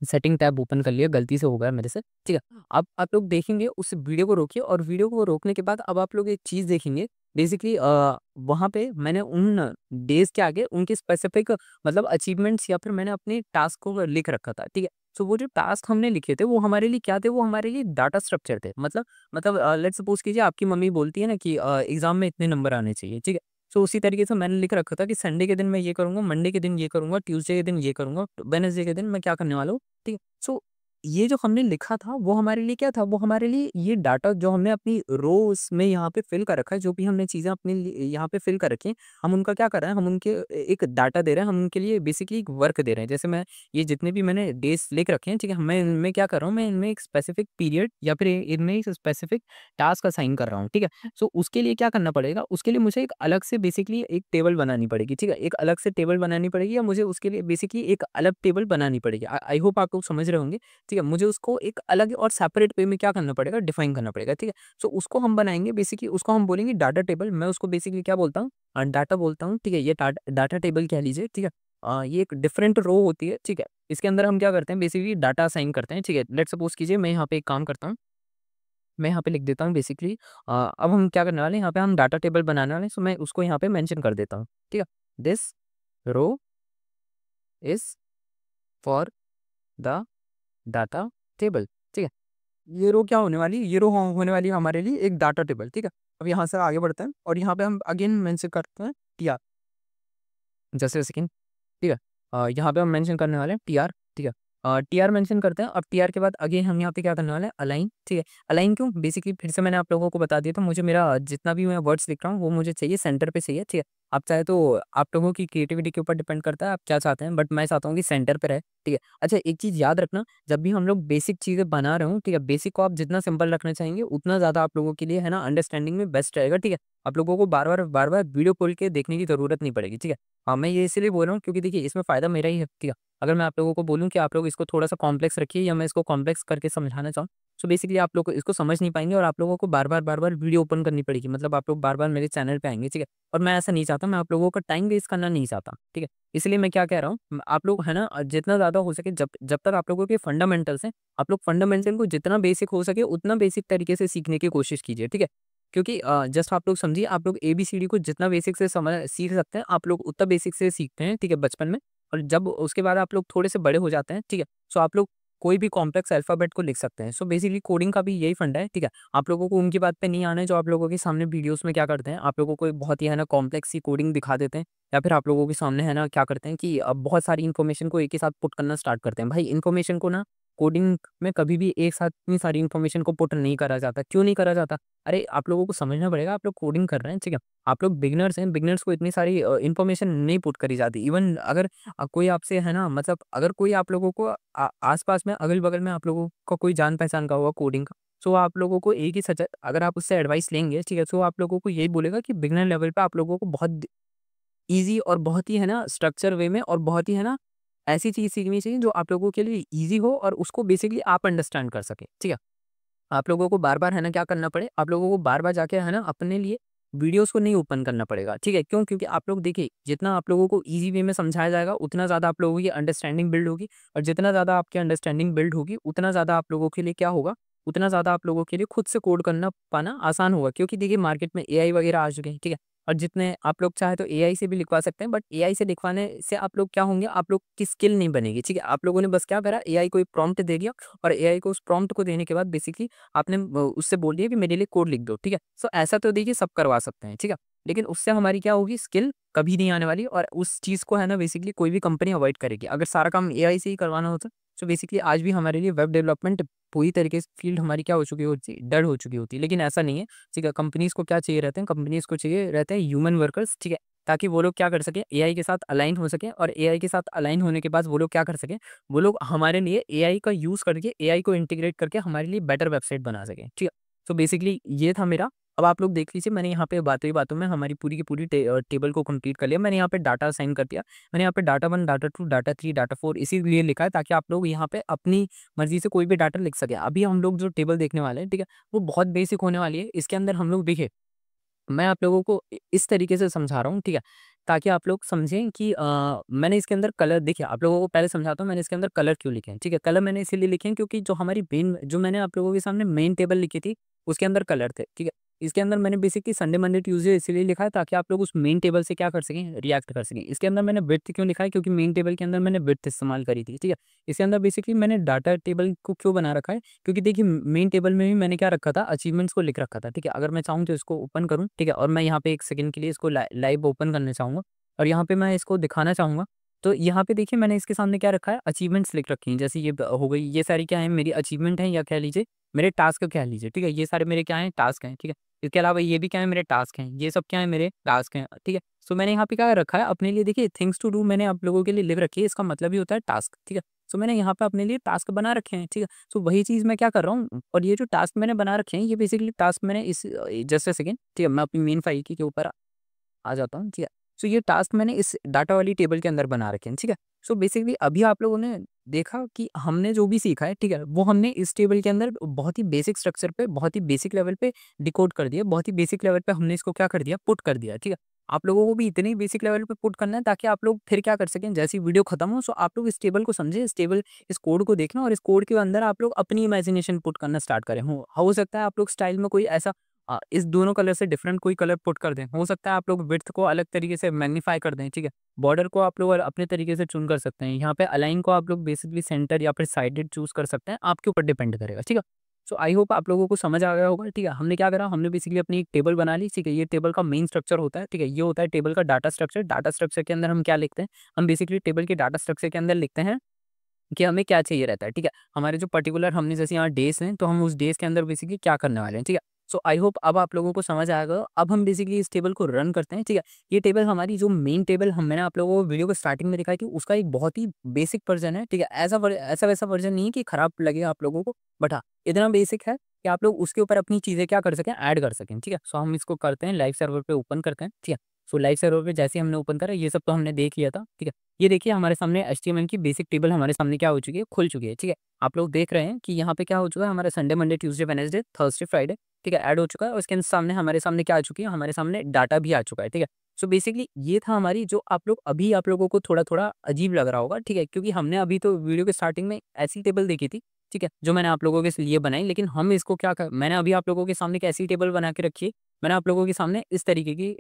सेटिंग टैब ओपन कर लिया, गलती से हो गया मेरे से, ठीक है। अब आप लोग देखेंगे, उस वीडियो को रोकिए और वीडियो को रोकने के बाद अब आप लोग एक चीज़ देखेंगे, बेसिकली वहाँ पे मैंने उन डेज़ के आगे उनके स्पेसिफिक मतलब अचीवमेंट्स या फिर मैंने अपने टास्क को लिख रखा था, ठीक है। तो वो जो टास्क हमने लिखे थे वो हमारे लिए क्या थे, वो हमारे लिए डाटा स्ट्रक्चर थे। मतलब लेट्स सपोज़ कीजिए आपकी मम्मी बोलती है ना कि एग्ज़ाम में इतने नंबर आने चाहिए, ठीक है। सो उसी तरीके से मैंने लिख रखा था कि संडे के दिन मैं ये करूँगा, मंडे के दिन ये करूँगा, ट्यूसडे के दिन ये करूँगा, वेडनेसडे के दिन मैं क्या करने वाला हूँ, ठीक है। सो ये जो हमने लिखा था वो हमारे लिए क्या था, वो हमारे लिए ये डाटा जो हमने अपनी रोज़ में यहाँ पे फ़िल कर रखा है, जो भी हमने चीज़ें अपने लिए यहाँ पे फ़िल कर रखी हैं, हम उनका क्या कर रहे हैं, हम उनके एक डाटा दे रहे हैं, हम उनके लिए बेसिकली एक वर्क दे रहे हैं। जैसे मैं ये जितने भी मैंने डेज़ लिख रखे हैं, ठीक है, मैं इनमें क्या कर रहा हूँ, मैं इनमें एक स्पेसिफिक पीरियड या फिर इनमें एक स्पेसिफिक टास्क असाइन कर रहा हूँ, ठीक है। सो उसके लिए क्या करना पड़ेगा, उसके लिए मुझे एक अलग से बेसिकली एक टेबल बनानी पड़ेगी, ठीक है। एक अलग से टेबल बनानी पड़ेगी या मुझे उसके लिए बेसिकली एक अलग टेबल बनानी पड़ेगी। आई होप आप लोग समझ रहे होंगे, ठीक है। मुझे उसको एक अलग और सेपरेट वे में क्या करना पड़ेगा, डिफाइन करना पड़ेगा, ठीक है। सो उसको हम बनाएँगे, बेसिकली उसको हम बोलेंगे डाटा टेबल। मैं उसको बेसिकली क्या बोलता हूँ, डाटा बोलता हूँ, ठीक है। ये डाटा टेबल कह लीजिए, ठीक है। ये एक डिफरेंट रो होती है, ठीक है। इसके अंदर हम क्या करते हैं, बेसिकली डाटा असाइन करते हैं, ठीक है। लेट्स सपोज़ कीजिए मैं यहाँ पे एक काम करता हूँ, मैं यहाँ पे लिख देता हूँ बेसिकली अब हम क्या करने वाले हैं, यहाँ पे हम डाटा टेबल बनाने वाले हैं। सो मैं उसको यहाँ पे मेंशन कर देता हूँ, ठीक है। This row is for the data table, ठीक है। ये रो क्या होने वाली है? ये रो होने वाली है हमारे लिए एक डाटा टेबल, ठीक है। अब यहाँ से आगे बढ़ते हैं और यहाँ पे हम अगेन मेंशन करते हैं टीआर, जैसे सेकंड, ठीक है। यहाँ पे हम मेंशन करने वाले हैं टीआर, ठीक है। टीआर मेंशन करते हैं। अब टीआर के बाद अगेन हम यहाँ पे क्या करने वाले हैं, अलाइन, ठीक है। अलाइन क्यों? बेसिकली फिर से मैंने आप लोगों को बता दिया था, मुझे मेरा जितना भी मैं वर्ड्स लिख रहा हूँ वो मुझे चाहिए सेंटर पे चाहिए, ठीक है। आप चाहे तो आप लोगों की क्रिएटिविटी के ऊपर डिपेंड करता है आप क्या चाहते हैं, बट मैं चाहता हूँ कि सेंटर पे रहे, ठीक है। अच्छा एक चीज़ याद रखना, जब भी हम लोग बेसिक चीज़ें बना रहे हो, ठीक है, बेसिक को आप जितना सिंपल रखना चाहेंगे उतना ज़्यादा आप लोगों के लिए है ना अंडरस्टैंडिंग में बेस्ट रहेगा, ठीक है। आप लोगों को बार-बार वीडियो खोल के देखने की ज़रूरत नहीं पड़ेगी, ठीक है। हाँ, मैं ये इसीलिए बोल रहा हूँ क्योंकि देखिए इसमें फ़ायदा मेरा ही है, ठीक है। अगर मैं आप लोगों को बोलूँ कि आप लोग इसको थोड़ा-सा कॉम्प्लेक्स रखिए या मैं इसको कॉम्प्लेक्स करके समझाना चाहूँ, सो बेसिकली आप लोग को इसको समझ नहीं पाएँगे और आप लोगों को बार-बार वीडियो ओपन करनी पड़ेगी। मतलब आप लोग बार-बार मेरे चैनल पे आएँगे, ठीक है? और मैं ऐसा नहीं चाहता, मैं आप लोगों का टाइम वेस्ट करना नहीं चाहता, ठीक है? इसलिए मैं क्या कह रहा हूँ आप लोग है ना जितना ज़्यादा हो सके जब जब तक आप लोगों के फंडामेंटल्स हैं, आप लोग फंडामेंटल को जितना बेसिक हो सके उतना बेसिक तरीके से सीखने की कोशिश कीजिए, ठीक है? क्योंकि जस्ट आप लोग समझिए आप लोग एबीसीडी को जितना बेसिक से समझ सीख सकते हैं, आप लोग उतना बेसिक से सीखते हैं, ठीक है, बचपन में। और जब उसके बाद आप लोग थोड़े से बड़े हो जाते हैं, ठीक है? सो आप लोग कोई भी कॉम्प्लेक्स अल्फ़ाबेट को लिख सकते हैं। सो बेसिकली कोडिंग का भी यही फंडा है, ठीक है? आप लोगों को उनकी बात पे नहीं आना है जो आप लोगों के सामने वीडियोज़ में क्या करते हैं, आप लोगों को एक बहुत ही है ना कॉम्प्लेक्स सी कोडिंग दिखा देते हैं या फिर आप लोगों के सामने है ना क्या करते हैं कि बहुत सारी इन्फॉर्मेशन को एक ही साथ पुट करना स्टार्ट करते हैं। भाई इन्फॉर्मेशन को ना कोडिंग में कभी भी एक साथ इतनी सारी इन्फॉर्मेशन को पुट नहीं करा जाता। क्यों नहीं करा जाता? अरे आप लोगों को समझना पड़ेगा, आप लोग कोडिंग कर रहे हैं, ठीक है? आप लोग बिगिनर्स हैं, बिगिनर्स को इतनी सारी इन्फॉर्मेशन नहीं पुट करी जाती। इवन अगर कोई आपसे है ना मतलब अगर कोई आप लोगों को आस-पास में अगल-बगल में आप लोगों का कोई जान-पहचान का होगा कोडिंग का, सो आप लोगों को एक ही सच अगर आप उससे एडवाइस लेंगे, ठीक है? सो आप लोगों को यही बोलेगा कि बिगिनर लेवल पे आप लोगों को बहुत ईज़ी और बहुत ही है ना स्ट्रक्चर वे में और बहुत ही है ना ऐसी चीज़ सीखनी चाहिए जो आप लोगों के लिए ईज़ी हो और उसको बेसिकली आप अंडरस्टैंड कर सकें, ठीक है? आप लोगों को बार-बार है ना क्या करना पड़े, आप लोगों को बार-बार जाके है ना अपने लिए वीडियोज़ को नहीं ओपन करना पड़ेगा, ठीक है? क्यों? क्योंकि आप लोग देखिए, जितना आप लोगों को ईज़ी वे में समझाया जाएगा, उतना ज़्यादा आप लोगों की अंडरस्टैंडिंग बिल्ड होगी और जितना ज़्यादा आपकी अंडरस्टैंडिंग बिल्ड होगी, उतना ज़्यादा आप लोगों के लिए क्या होगा, उतना ज़्यादा आप लोगों के लिए खुद से कोड करना पाना आसान होगा। क्योंकि देखिए मार्केट में एआई वगैरह आ चुके हैं, ठीक है? और जितने आप लोग चाहे तो एआई से भी लिखवा सकते हैं, बट एआई से लिखवाने से आप लोग क्या होंगे, आप लोग की स्किल नहीं बनेगी, ठीक है? आप लोगों ने बस क्या करा, एआई को एक प्रॉम्प्ट दे दिया और एआई को उस प्रॉम्प्ट को देने के बाद बेसिकली आपने उससे बोल दिया कि मेरे लिए कोड लिख दो, ठीक है? सो ऐसा तो देखिए सब करवा सकते हैं, ठीक है? लेकिन उससे हमारी क्या होगी स्किल कभी नहीं आने वाली और उस चीज़ को है ना बेसिकली कोई भी कंपनी अवॉइड करेगी। अगर सारा काम एआई से ही करवाना होता, तो बेसिकली आज भी हमारे लिए वेब डेवलपमेंट पूरी तरीके से फील्ड हमारी क्या हो चुकी होती, डेड हो चुकी होती। लेकिन ऐसा नहीं है, ठीक है? कंपनीज़ को क्या चाहिए रहते हैं, कंपनीज़ को चाहिए रहते हैं ह्यूमन वर्कर्स, ठीक है? ताकि वो लोग क्या कर सकें, एआई के साथ अलाइन हो सकें और एआई के साथ अलाइन होने के बाद वो लोग क्या कर सकें, वो लोग हमारे लिए एआई का यूज़ करके एआई को इंटीग्रेट करके हमारे लिए बेटर वेबसाइट बना सकें, ठीक है? तो बेसिकली ये था मेरा। अब आप लोग देख लीजिए मैंने यहाँ पे बातों ही बातों में हमारी पूरी की पूरी टेबल को कंप्लीट कर लिया। मैंने यहाँ पे डाटा असाइन कर दिया। मैंने यहाँ पे डाटा 1, डाटा 2, डाटा 3, डाटा 4 इसीलिए लिखा है ताकि आप लोग यहाँ पे अपनी मर्ज़ी से कोई भी डाटा लिख सकें। अभी हम लोग जो टेबल देखने वाले हैं, ठीक है? वो बहुत बेसिक होने वाली है। इसके अंदर हम लोग देखिए मैं आप लोगों को इस तरीके से समझा रहा हूँ, ठीक है? ताकि आप लोग समझें कि मैंने इसके अंदर कलर देखिए आप लोगों को पहले समझाता हूँ मैंने इसके अंदर कलर क्यों लिखे हैं, ठीक है? कलर मैंने इसीलिए लिखे हैं क्योंकि जो हमारी मेन जो मैंने आप लोगों के सामने मेन टेबल लिखी थी, उसके अंदर कलर थे, ठीक है? इसके अंदर मैंने बेसिकली संडे, मंडे, ट्यूसडे इसीलिए लिखा है ताकि आप लोग उस मेन टेबल से क्या कर सकें, रिएक्ट कर सकें। इसके अंदर मैंने विड्थ क्यों लिखा है क्योंकि मेन टेबल के अंदर मैंने विड्थ इस्तेमाल करी थी, ठीक है? इसके अंदर बेसिकली मैंने डाटा टेबल को क्यों बना रखा है क्योंकि देखिए मेन टेबल में भी मैंने क्या रखा था अचीवमेंट्स को लिख रखा था, ठीक है? अगर मैं चाहूँ तो इसको ओपन करूँ, ठीक है? और मैं यहाँ पे 1 सेकंड के लिए इसको लाइव ओपन करना चाहूँगा और यहाँ पे मैं इसको दिखाना चाहूँगा। तो यहाँ पे देखिए मैंने इसके सामने क्या रखा है अचीवमेंट्स लिख रखी हैं। जैसे ये हो गई, ये सारी क्या है मेरी अचीवमेंट है या कह लीजिए मेरे टास्क कह लीजिए, ठीक है? ये सारे मेरे क्या हैं टास्क हैं, ठीक है? इसके अलावा ये भी क्या है मेरे टास्क हैं, ये सब क्या है मेरे टास्क हैं, ठीक है? सो मैंने यहाँ पे क्या रखा है अपने लिए देखिए थिंग्स टू डू मैंने आप लोगों के लिए लिख रखी है, इसका मतलब ही होता है टास्क, ठीक है? सो मैंने यहाँ पे अपने लिए टास्क बना रखे हैं, ठीक है? सो वही चीज़ मैं क्या कर रहा हूँ और ये जो टास्क मैंने बना रखे हैं, ये बेसिकली टास्क मैंने इस जस्ट अ सेकंड, ठीक है? मैं अपनी मेन फाइल के ऊपर आ जाता हूँ, ठीक है? सो ये टास्क मैंने इस डाटा वाली टेबल के अंदर बना रखे हैं, ठीक है? सो बेसिकली अभी आप लोगों ने देखा कि हमने जो भी सीखा है, ठीक है? वो हमने इस टेबल के अंदर बहुत ही बेसिक स्ट्रक्चर पे, बहुत ही बेसिक लेवल पे डिकोड कर दिया, बहुत ही बेसिक लेवल पे हमने इसको क्या कर दिया, पुट कर दिया, ठीक है? आप लोगों को भी इतने ही बेसिक लेवल पे पुट करना है ताकि आप लोग फिर क्या कर सकें, जैसे ही वीडियो खत्म हो, सो आप लोग इस टेबल को समझें, इस कोड को देखना और इस कोड के अंदर आप लोग अपनी इमेजिनेशन पुट करना स्टार्ट करें। हो सकता है आप लोग स्टाइल में कोई ऐसा इस दोनों कलर से डिफरेंट कोई कलर पुट कर दें। हो सकता है आप लोग विड्थ को अलग तरीके से मैग्नीफाई कर दें, ठीक है? बॉर्डर को आप लोग अपने तरीके से चुन कर सकते हैं। यहाँ पे अलाइन को आप लोग बेसिकली सेंटर या फिर साइडेड चूज़ कर सकते हैं, आपके ऊपर डिपेंड करेगा, ठीक है? सो आई होप आप लोगों को समझ आ गया होगा, ठीक है? हमने क्या करा, हमने बेसिकली अपनी एक टेबल बना ली, ठीक है? ये टेबल का मेन स्ट्रक्चर होता है, ठीक है? ये होता है टेबल का डाटा स्ट्रक्चर के अंदर हम क्या लिखते हैं, हम बेसिकली टेबल के डाटा स्ट्रक्चर के अंदर लिखते हैं कि हमें क्या चाहिए रहता है, ठीक है? हमारे जो पर्टिकुलर हमने जैसे यहाँ डेज़ हैं, तो हम उस डेज़ के अंदर बेसिकली क्या करने वाले हैं, ठीक है? सो आई होप अब आप लोगों को समझ आएगा। अब हम बेसिकली इस टेबल को रन करते हैं, ठीक है। ये टेबल हमारी जो मेन टेबल मैंने आप लोगों को वीडियो को स्टार्टिंग में दिखाई थी, उसका एक बहुत ही बेसिक वर्जन है, ठीक है। ऐसा वैसा वर्जन नहीं है कि खराब लगे आप लोगों को, बट हाँ इतना बेसिक है कि आप लोग उसके ऊपर अपनी चीज़ें क्या कर सकें, ऐड कर सकें, ठीक है। सो हम इसको करते हैं, लाइव सर्वर पे ओपन करते हैं, ठीक है। सो लाइव सर्वर पे जैसे ही हमने ओपन करा, ये सब तो हमने देख लिया था, ठीक है। ये देखिए हमारे सामने एचटीएमएल की बेसिक टेबल हमारे सामने क्या हो चुकी है, खुल चुकी है, ठीक है। आप लोग देख रहे हैं कि यहाँ पे क्या हो चुका है, हमारा Sunday, Monday, Tuesday, Wednesday, Thursday, Friday, ठीक है, ऐड हो चुका है। और इसके सामने हमारे सामने क्या आ चुकी है, हमारे सामने डाटा भी आ चुका है, ठीक है। सो बेसिकली ये था हमारी, जो आप लोग अभी आप लोगों को थोड़ा-थोड़ा अजीब लग रहा होगा, ठीक है, क्योंकि हमने अभी तो वीडियो के स्टार्टिंग में ऐसी टेबल देखी थी, ठीक है, जो मैंने आप लोगों के लिए बनाई। लेकिन हम इसको क्या कर मैंने अभी आप लोगों के सामने एक ऐसी टेबल बना के रखी है, मैंने आप लोगों के सामने इस तरीके की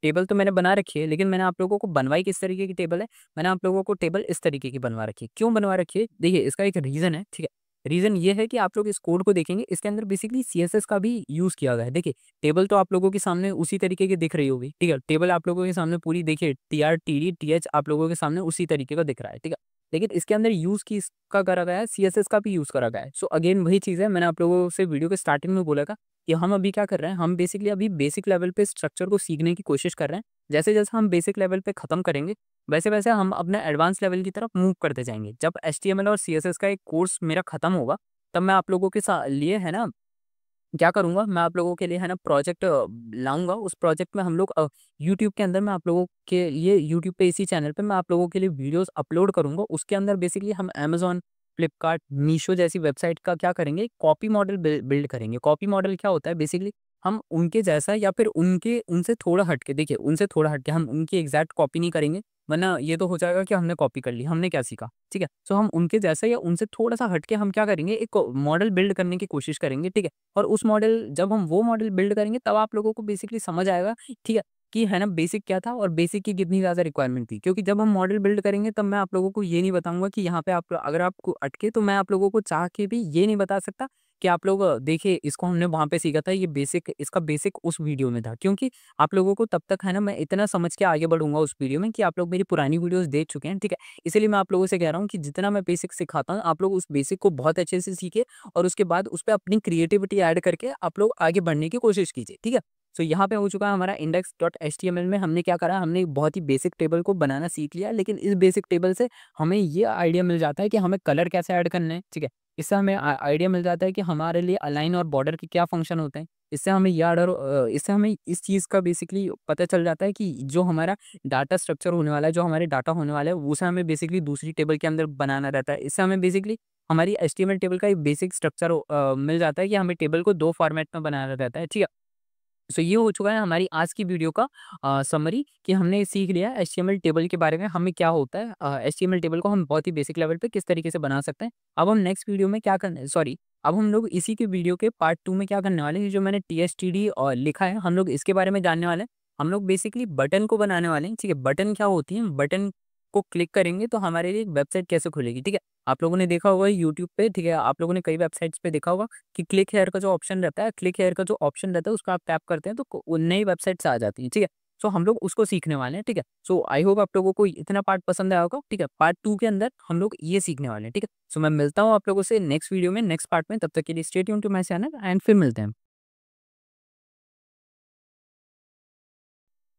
टेबल तो मैंने बना रखी है, लेकिन मैंने आप लोगों को बनवाई किस तरीके की टेबल है, मैंने आप लोगों को टेबल इस तरीके की बनवा रखी है। क्यों बनवा रखी है? देखिए इसका एक रीज़न है, ठीक है। रीज़न ये है कि आप लोग इस कोड को देखेंगे, इसके अंदर बेसिकली सीएसएस का भी यूज़ किया गया है। देखिए, टेबल तो आप लोगों के सामने उसी तरीके की दिख रही होगी, ठीक है। टेबल आप लोगों के सामने पूरी देखिए टीआर, टीडी, टीएच आप लोगों के सामने उसी तरीके का दिख रहा है, ठीक है। लेकिन इसके अंदर यूज़ किसका करा गया है, सीएसएस का भी यूज़ करा गया है। सो अगेन वही चीज़ है, मैंने आप लोगों से वीडियो के स्टार्टिंग में बोला था कि हम अभी क्या कर रहे हैं, हम बेसिकली अभी बेसिक लेवल पे स्ट्रक्चर को सीखने की कोशिश कर रहे हैं। जैसे-जैसे हम बेसिक लेवल पे खत्म करेंगे, वैसे-वैसे हम अपने एडवांस लेवल की तरफ मूव करते जाएँगे। जब एचटीएमएल और सीएसएस का एक कोर्स मेरा खत्म होगा, तब मैं आप लोगों के लिए है ना, क्या करूँगा, मैं आप लोगों के लिए है ना प्रोजेक्ट लाऊँगा। उस प्रोजेक्ट में हम लोग यूट्यूब के अंदर मैं आप लोगों के लिए यूट्यूब पे इसी चैनल पे मैं आप लोगों के लिए वीडियोज़ अपलोड करूँगा। उसके अंदर बेसिकली हम अमेज़न, फ्लिपकार्ट, मीशो जैसी वेबसाइट का क्या करेंगे, कॉपी मॉडल बिल्ड करेंगे। कॉपी मॉडल क्या होता है, बेसिकली हम उनके जैसा या फिर उनके उनसे थोड़ा हट के, देखिए उनसे थोड़ा हट के हम उनकी एग्ज़ैक्ट कॉपी नहीं करेंगे, वरना ये तो हो जाएगा कि हमने कॉपी कर ली, हमने क्या सीखा, ठीक है? सो हम उनके जैसा या उनसे थोड़ा-सा हट के हम क्या करेंगे, एक मॉडल बिल्ड करने की कोशिश करेंगे, ठीक है? और उस मॉडल जब हम वो मॉडल बिल्ड करेंगे, तब आप लोगों को बेसिकली समझ आएगा, ठीक है, कि है ना बेसिक क्या था और बेसिक की कितनी ज़्यादा रिक्वायरमेंट थी। क्योंकि जब हम मॉडल बिल्ड करेंगे, तब मैं आप लोगों को ये नहीं बताऊँगा कि यहाँ पे आप अगर आपको अटके, तो मैं आप लोगों को चाह के भी ये नहीं बता सकता कि आप लोग देखिए इसको हमने वहाँ पे सीखा था, ये बेसिक इसका बेसिक उस वीडियो में था। क्योंकि आप लोगों को तब तक है ना मैं इतना समझ के आगे बढ़ूँगा उस वीडियो में कि आप लोग मेरी पुरानी वीडियोज़ देख चुके हैं, ठीक है? इसीलिए मैं आप लोगों से कह रहा हूँ कि जितना मैं बेसिक सिखाता हूँ, आप लोग उस बेसिक को बहुत अच्छे से सीखिए और उसके बाद उसपे अपनी क्रिएटिविटी ऐड करके आप लोग आगे बढ़ने की कोशिश कीजिए, ठीक है? सो यहाँ पे हो चुका है हमारा index.html में हमने क्या करा, हमने एक बहुत ही बेसिक टेबल को बनाना सीख लिया। लेकिन इस बेसिक टेबल से हमें ये आइडिया मिल जाता है कि हमें कलर कैसे ऐड करने हैं, ठीक है? इससे हमें आइडिया मिल जाता है कि हमारे लिए अलाइन और बॉर्डर के क्या फंक्शन होते हैं। इससे हमें इस चीज़ का बेसिकली पता चल जाता है कि जो हमारा डाटा स्ट्रक्चर होने वाला है, जो हमारे डाटा होने वाला है, उसे हमें बेसिकली दूसरी टेबल के अंदर बनाना रहता है। इससे हमें बेसिकली हमारी एचटीएमएल टेबल का एक बेसिक स्ट्रक्चर मिल जाता है कि हमें टेबल को 2 फॉर्मेट में बनाना रहता है, ठीक है? सो ये हो चुका है हमारी आज की वीडियो का समरी, कि हमने सीख लिया एचटीएमएल टेबल के बारे में, हमें क्या होता है, एचटीएमएल टेबल को हम बहुत ही बेसिक लेवल पे किस तरीके से बना सकते हैं। अब हम नेक्स्ट वीडियो में क्या करने सॉरी अब हम लोग इसी के वीडियो के पार्ट 2 में क्या करने वाले हैं, ये जो मैंने टीएसटीडी लिखा है, हम लोग इसके बारे में जानने वाले हैं। हम लोग बेसिकली बटन को बनाने वाले हैं, ठीक है? बटन क्या होती है, बटन को क्लिक करेंगे तो हमारे लिए एक वेबसाइट कैसे खुलेगी, ठीक है? आप लोगों ने देखा होगा यूट्यूब पे, ठीक है? आप लोगों ने कई वेबसाइट्स पे देखा होगा कि क्लिक हेयर का जो ऑप्शन रहता है, क्लिक हेयर का जो ऑप्शन रहता है, उसको आप टैप करते हैं तो वो नई वेबसाइट्स आ जाती हैं, ठीक है? सो हम लोग उसको सीखने वाले हैं, ठीक है? सो आई होप आप लोगों को इतना पार्ट पसंद आया होगा, ठीक है? पार्ट 2 के अंदर हम लोग ये सीखने वाले हैं, ठीक है? सो मैं मिलता हूँ आप लोगों से नेक्स्ट वीडियो में, नेक्स्ट पार्ट में, तब तक के लिए stay tuned to my channel and फिर मिलते हैं।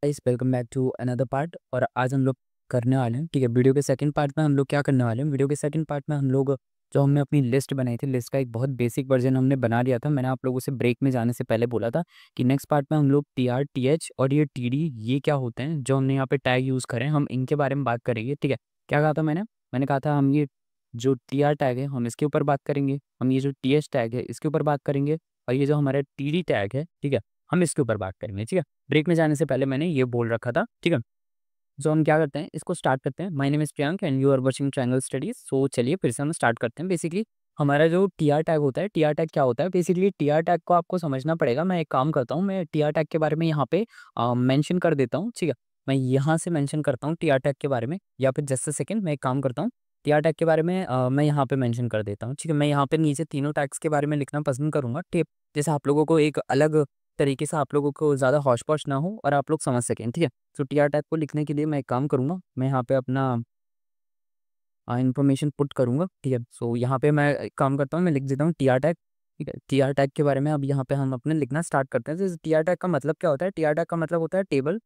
Guys welcome back to another part. और आज हम लोग करने वाले हैं, ठीक है, वीडियो के सेकंड पार्ट में हम लोग क्या करने वाले हैं, वीडियो के सेकंड पार्ट में हम लोग जो हमने अपनी लिस्ट बनाई थी, लिस्ट का एक बहुत बेसिक वर्जन हमने बना लिया था। मैंने आप लोगों से ब्रेक में जाने से पहले बोला था कि नेक्स्ट पार्ट में हम लोग टी आर, टी एच और ये टी डी, ये क्या होते हैं जो हमने यहाँ पे टैग यूज़ करें, हम इनके बारे में बात करेंगे, ठीक है। क्या कहा था मैंने कहा था हम ये जो टी आर टैग है हम इसके ऊपर बात करेंगे, हम ये जो टी एच टैग है इसके ऊपर बात करेंगे, और ये जो हमारा टी डी टैग है, ठीक है, हम इसके ऊपर बात करेंगे, ठीक है। ब्रेक में जाने से पहले मैंने ये बोल रखा था, ठीक है। सो हम क्या करते हैं, इसको स्टार्ट करते हैं। My name is Priyank and you are watching triangle studies. So चलिए फिर से हम स्टार्ट करते हैं। बेसिकली हमारा जो टीआर टैग होता है, टीआर टैग क्या होता है, बेसिकली टीआर टैग को आपको समझना पड़ेगा। मैं एक काम करता हूँ, मैं टीआर टैग के बारे में यहाँ पे मेंशन कर देता हूँ, ठीक है। मैं यहाँ से मेंशन करता हूँ टीआर टैग के बारे में, या फिर जस्ट अ सेकंड मैं एक काम करता हूँ, टीआर टैग के बारे में मैं यहाँ पे मेंशन कर देता हूँ, ठीक है। मैं यहाँ पे नीचे तीनों टैग्स के बारे में लिखना पसंद करूँगा, ठीक है, जैसे आप लोगों को एक अलग तरीके से आप लोगों को ज़्यादा हौच-पौच ना हो और आप लोग समझ सकें, ठीक है। तो टीआर टैग को लिखने के लिए मैं एक काम करूँगा, मैं यहाँ पे अपना इन्फॉर्मेशन पुट करूँगा, ठीक है। सो यहाँ पे मैं एक काम करता हूँ, मैं लिख देता हूँ टीआर टैग ठीक है, टी आर टैग के बारे में अब यहाँ पे हम अपने लिखना स्टार्ट करते हैं। जैसे टी आर टैग का मतलब क्या होता है? टी आर टैग का मतलब होता है टेबल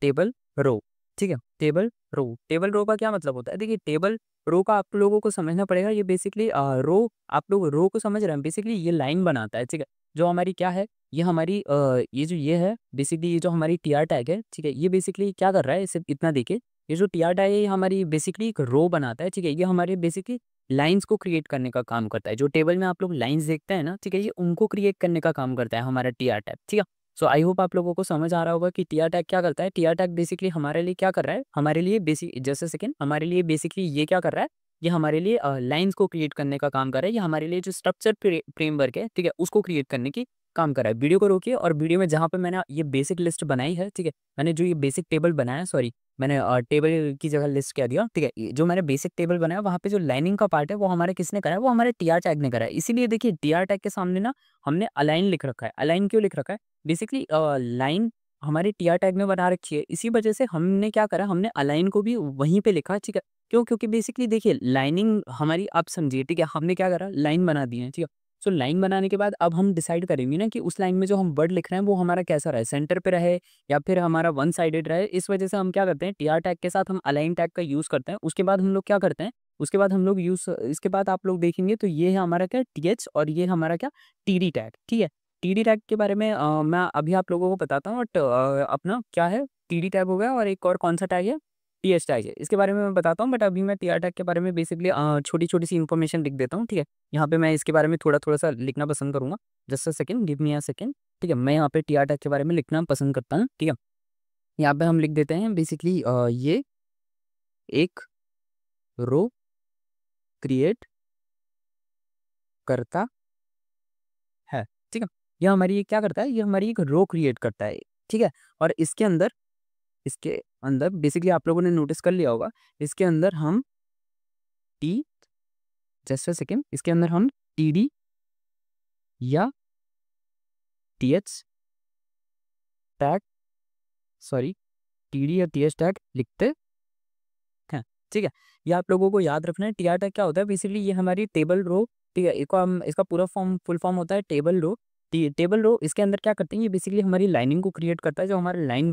टेबल रो। ठीक है, टेबल रो का क्या मतलब होता है? देखिए, टेबल रो का आप लोगों को समझना पड़ेगा। ये बेसिकली रो, आप लोग रो को समझ रहे हैं? बेसिकली ये लाइन बनाता है। ठीक है, जो हमारी क्या है, ये हमारी ये जो ये है बेसिकली, ये जो हमारी टी आर टैग है, ठीक है, ये बेसिकली क्या कर रहा है, सिर्फ इतना देखिए, ये जो टी आर टैग है ये हमारी बेसिकली एक रो बनाता है। ठीक है, ये हमारे बेसिकली लाइंस को क्रिएट करने का काम करता है। जो टेबल में आप लोग लाइंस देखते हैं ना, ठीक है, ये उनको क्रिएट करने का काम करता है हमारा टी आर टैग। ठीक है, सो आई होप आप लोगों को समझ आ रहा होगा कि टी आर टैग क्या करता है। टी आर टैग बेसिकली हमारे लिए क्या कर रहा है, हमारे लिए बेसिक जस्ट अ सेकंड, हमारे लिए बेसिकली ये क्या कर रहा है, ये हमारे लिए लाइंस को क्रिएट करने का काम कर रहा है। ये हमारे लिए जो स्ट्रक्चर फ्रेमवर्क है, ठीक है, उसको क्रिएट करने की काम कर रहा है। वीडियो को रोकिए और वीडियो में जहाँ पे मैंने ये बेसिक लिस्ट बनाई है, ठीक है, मैंने जो ये बेसिक टेबल बनाया, सॉरी, मैंने टेबल की जगह लिस्ट क्या दिया, ठीक है, जो मैंने बेसिक टेबल बनाया वहाँ पे जो लाइनिंग का पार्ट है वो हमारे किसने करा है, वो हमारे टी आर टैग ने करा है। इसीलिए देखिए टी आर टैग के सामने ना हमने अलाइन लिख रखा है। अलाइन क्यों लिख रखा है? बेसिकली लाइन हमारी टी आर टैग में बना रखी है, इसी वजह से हमने क्या करा, हमने अलाइन को भी वहीं पे लिखा। ठीक है, क्यों? क्योंकि बेसिकली देखिए लाइनिंग हमारी, आप समझिए, ठीक है, हमने क्या करा, लाइन बना दी है। ठीक है, सो लाइन बनाने के बाद अब हम डिसाइड करेंगे ना कि उस लाइन में जो हम वर्ड लिख रहे हैं वो हमारा कैसा रहे, सेंटर पे रहे या फिर हमारा वन साइडेड रहे। इस वजह से हम क्या करते हैं, टी आर टैग के साथ हम अलाइन टैग का यूज़ करते हैं। उसके बाद हम लोग क्या करते हैं, उसके बाद हम लोग यूज़, इसके बाद आप लोग देखेंगे तो ये है हमारा क्या, टी एच, और ये हमारा क्या, टी डी टैग। ठीक है, टीडी टैग के बारे में मैं अभी आप लोगों को बताता हूँ, बट अपना क्या है, टीडी टैग हो गया और एक और कौन सा टैग है, टीएच टैग है। इसके बारे में मैं बताता हूँ, बट अभी मैं टीआर टैग के बारे में बेसिकली छोटी-छोटी सी इन्फॉर्मेशन लिख देता हूँ। ठीक है, यहाँ पे मैं इसके बारे में थोड़ा-थोड़ा सा लिखना पसंद करूँगा। Just a second, give me a second. ठीक है, मैं यहाँ पे टीआर टैग के बारे में लिखना पसंद करता हूँ। ठीक है, यहाँ पे हम लिख देते हैं बेसिकली ये एक रो क्रिएट करता है। ठीक है, ये हमारी, ये क्या करता है, ये हमारी एक रो क्रिएट करता है। ठीक है, और इसके अंदर बेसिकली आप लोगों ने नोटिस कर लिया होगा, इसके अंदर हम टी, जस्ट अ सेकेंड, इसके अंदर हम टी डी या T H tag, sorry, T D या टी एच टैग लिखते हैं। ठीक है, ये आप लोगों को याद रखना है। टी आर टैग क्या होता है, बेसिकली ये हमारी टेबल रो, ठीक है, इसको हम, इसका पूरा फॉर्म, फुल फॉर्म होता है टेबल रो। टेबल रो इसके अंदर क्या करते हैं, ये बेसिकली हमारी लाइनिंग को क्रिएट करता है। जो हमारा लाइन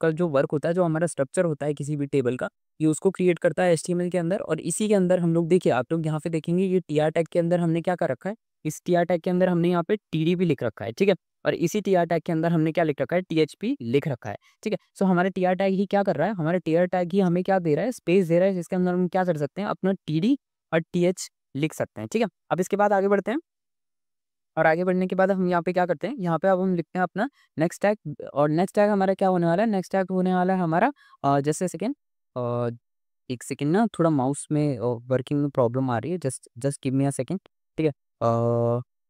का जो वर्क होता है, जो हमारा स्ट्रक्चर होता है किसी भी टेबल का, ये उसको क्रिएट करता है एचटीएमएल के अंदर। और इसी के अंदर हम लोग, देखिए आप लोग यहाँ पे देखेंगे, ये टी आर टैग के अंदर हमने क्या कर रखा है, इस टी आर टैग के अंदर हमने यहाँ पे टी डी भी लिख रखा है। ठीक है, और इसी टी आर टैग के अंदर हमने क्या लिख रखा है, टी एच पी लिख रखा है। ठीक है, सो हमारे टी आर टैग ही क्या कर रहा है, हमारे टी आर टैग ही हमें क्या दे रहा है, स्पेस दे रहा है, जिसके अंदर हम क्या कर सकते हैं, अपना टी डी और टी एच लिख सकते हैं। ठीक है, अब इसके बाद आगे बढ़ते हैं, और आगे बढ़ने के बाद हम यहाँ पे क्या करते हैं, यहाँ पे अब हम लिखते हैं अपना नेक्स्ट टैग। और नेक्स्ट टैग हमारा क्या होने वाला है, नेक्स्ट टैग होने वाला है हमारा, जैसे सेकेंड, एक सेकेंड ना, थोड़ा माउस में वर्किंग में प्रॉब्लम आ रही है, just just give me a second. ठीक है,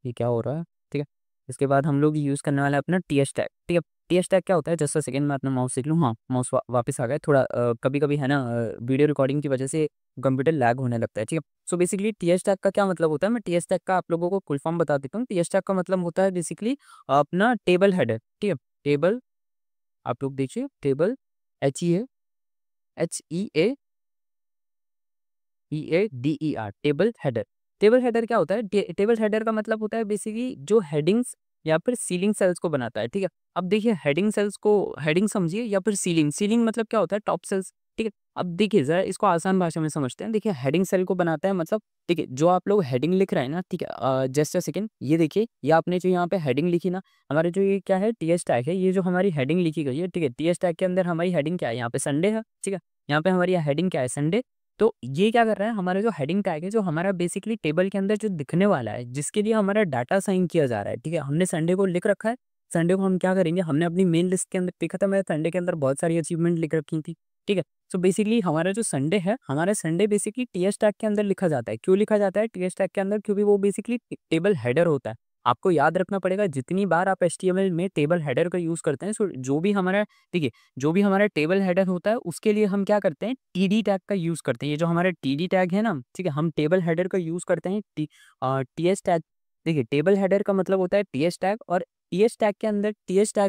ये क्या हो रहा है। ठीक है, इसके बाद हम लोग यूज़ करने वाला है अपना टी एच टैग। ठीक है, टी एच टैग क्या होता है, जस्ट अ सेकेंड मैं अपना माउस सीख लूँ। हाँ, माउस वापस आ गया। थोड़ा कभी कभी है ना, वीडियो रिकॉर्डिंग की वजह से कंप्यूटर लैग होने लगता है। ठीक है, so basically T H tag का क्या मतलब होता है, मैं टी एच टैग का आप लोगों को फुल फॉर्म बता देता हूँ। टी एच टैग का मतलब होता है बेसिकली अपना टेबल हेडर। ठीक है, टेबल, आप लोग देखिए, table, HEADER, table header. Table header क्या होता है, टेबल हेडर का मतलब होता है बेसिकली जो हेडिंग्स या फिर सीलिंग सेल्स को बनाता है। ठीक है, अब देखिए हेडिंग सेल्स को, हेडिंग समझिए, या फिर सीलिंग, सीलिंग मतलब क्या होता है, टॉप सेल्स। ठीक है, अब देखिए जरा इसको आसान भाषा में समझते हैं। देखिए हेडिंग सेल को बनाता है मतलब, ठीक है, जो आप लोग हेडिंग लिख रहे हैं ना, ठीक है, जस्ट अ सेकंड, ये देखिए, ये आपने जो यहाँ पे हेडिंग लिखी ना, हमारे जो ये क्या है, टी एच टैग है, ये जो हमारी हेडिंग लिखी गई है। ठीक है, टी एच टैग के अंदर हमारी हेडिंग क्या है, यहाँ पे संडे है। ठीक है, यहाँ पे हमारी हेडिंग क्या है, संडे। तो ये क्या कर रहा है, हमारा जो हेडिंग टैग है, जो हमारा बेसिकली टेबल के अंदर जो दिखने वाला है, जिसके लिए हमारा डाटा साइन किया जा रहा है। ठीक है, हमने संडे को लिख रखा है। संडे को हम क्या करेंगे, हमने अपनी मेन लिस्ट के अंदर देखा था, मैं संडे के अंदर बहुत सारी अचीवमेंट लिख रखी थी। ठीक है, सो बेसिकली हमारा जो संडे है, हमारा संडे बेसिकली टीएस टैग के अंदर लिखा जाता है। क्यों लिखा जाता है टीएस टैग के अंदर, क्योंकि वो बेसिकली टेबल हेडर होता है। आपको याद रखना पड़ेगा, जितनी बार आप एचटीएमएल में टेबल हेडर का यूज करते हैं, सो जो भी हमारा, देखिए, जो भी हमारा टेबल हेडर होता है, उसके लिए हम क्या करते हैं, टीडी टैग का यूज़ करते हैं। ये जो हमारा टीडी टैग है ना, ठीक है, हम टेबल हेडर का यूज़ करते हैं टीएस टैग। देखिए टेबल हेडर का मतलब होता है टीएस टैग, और टीएस टैग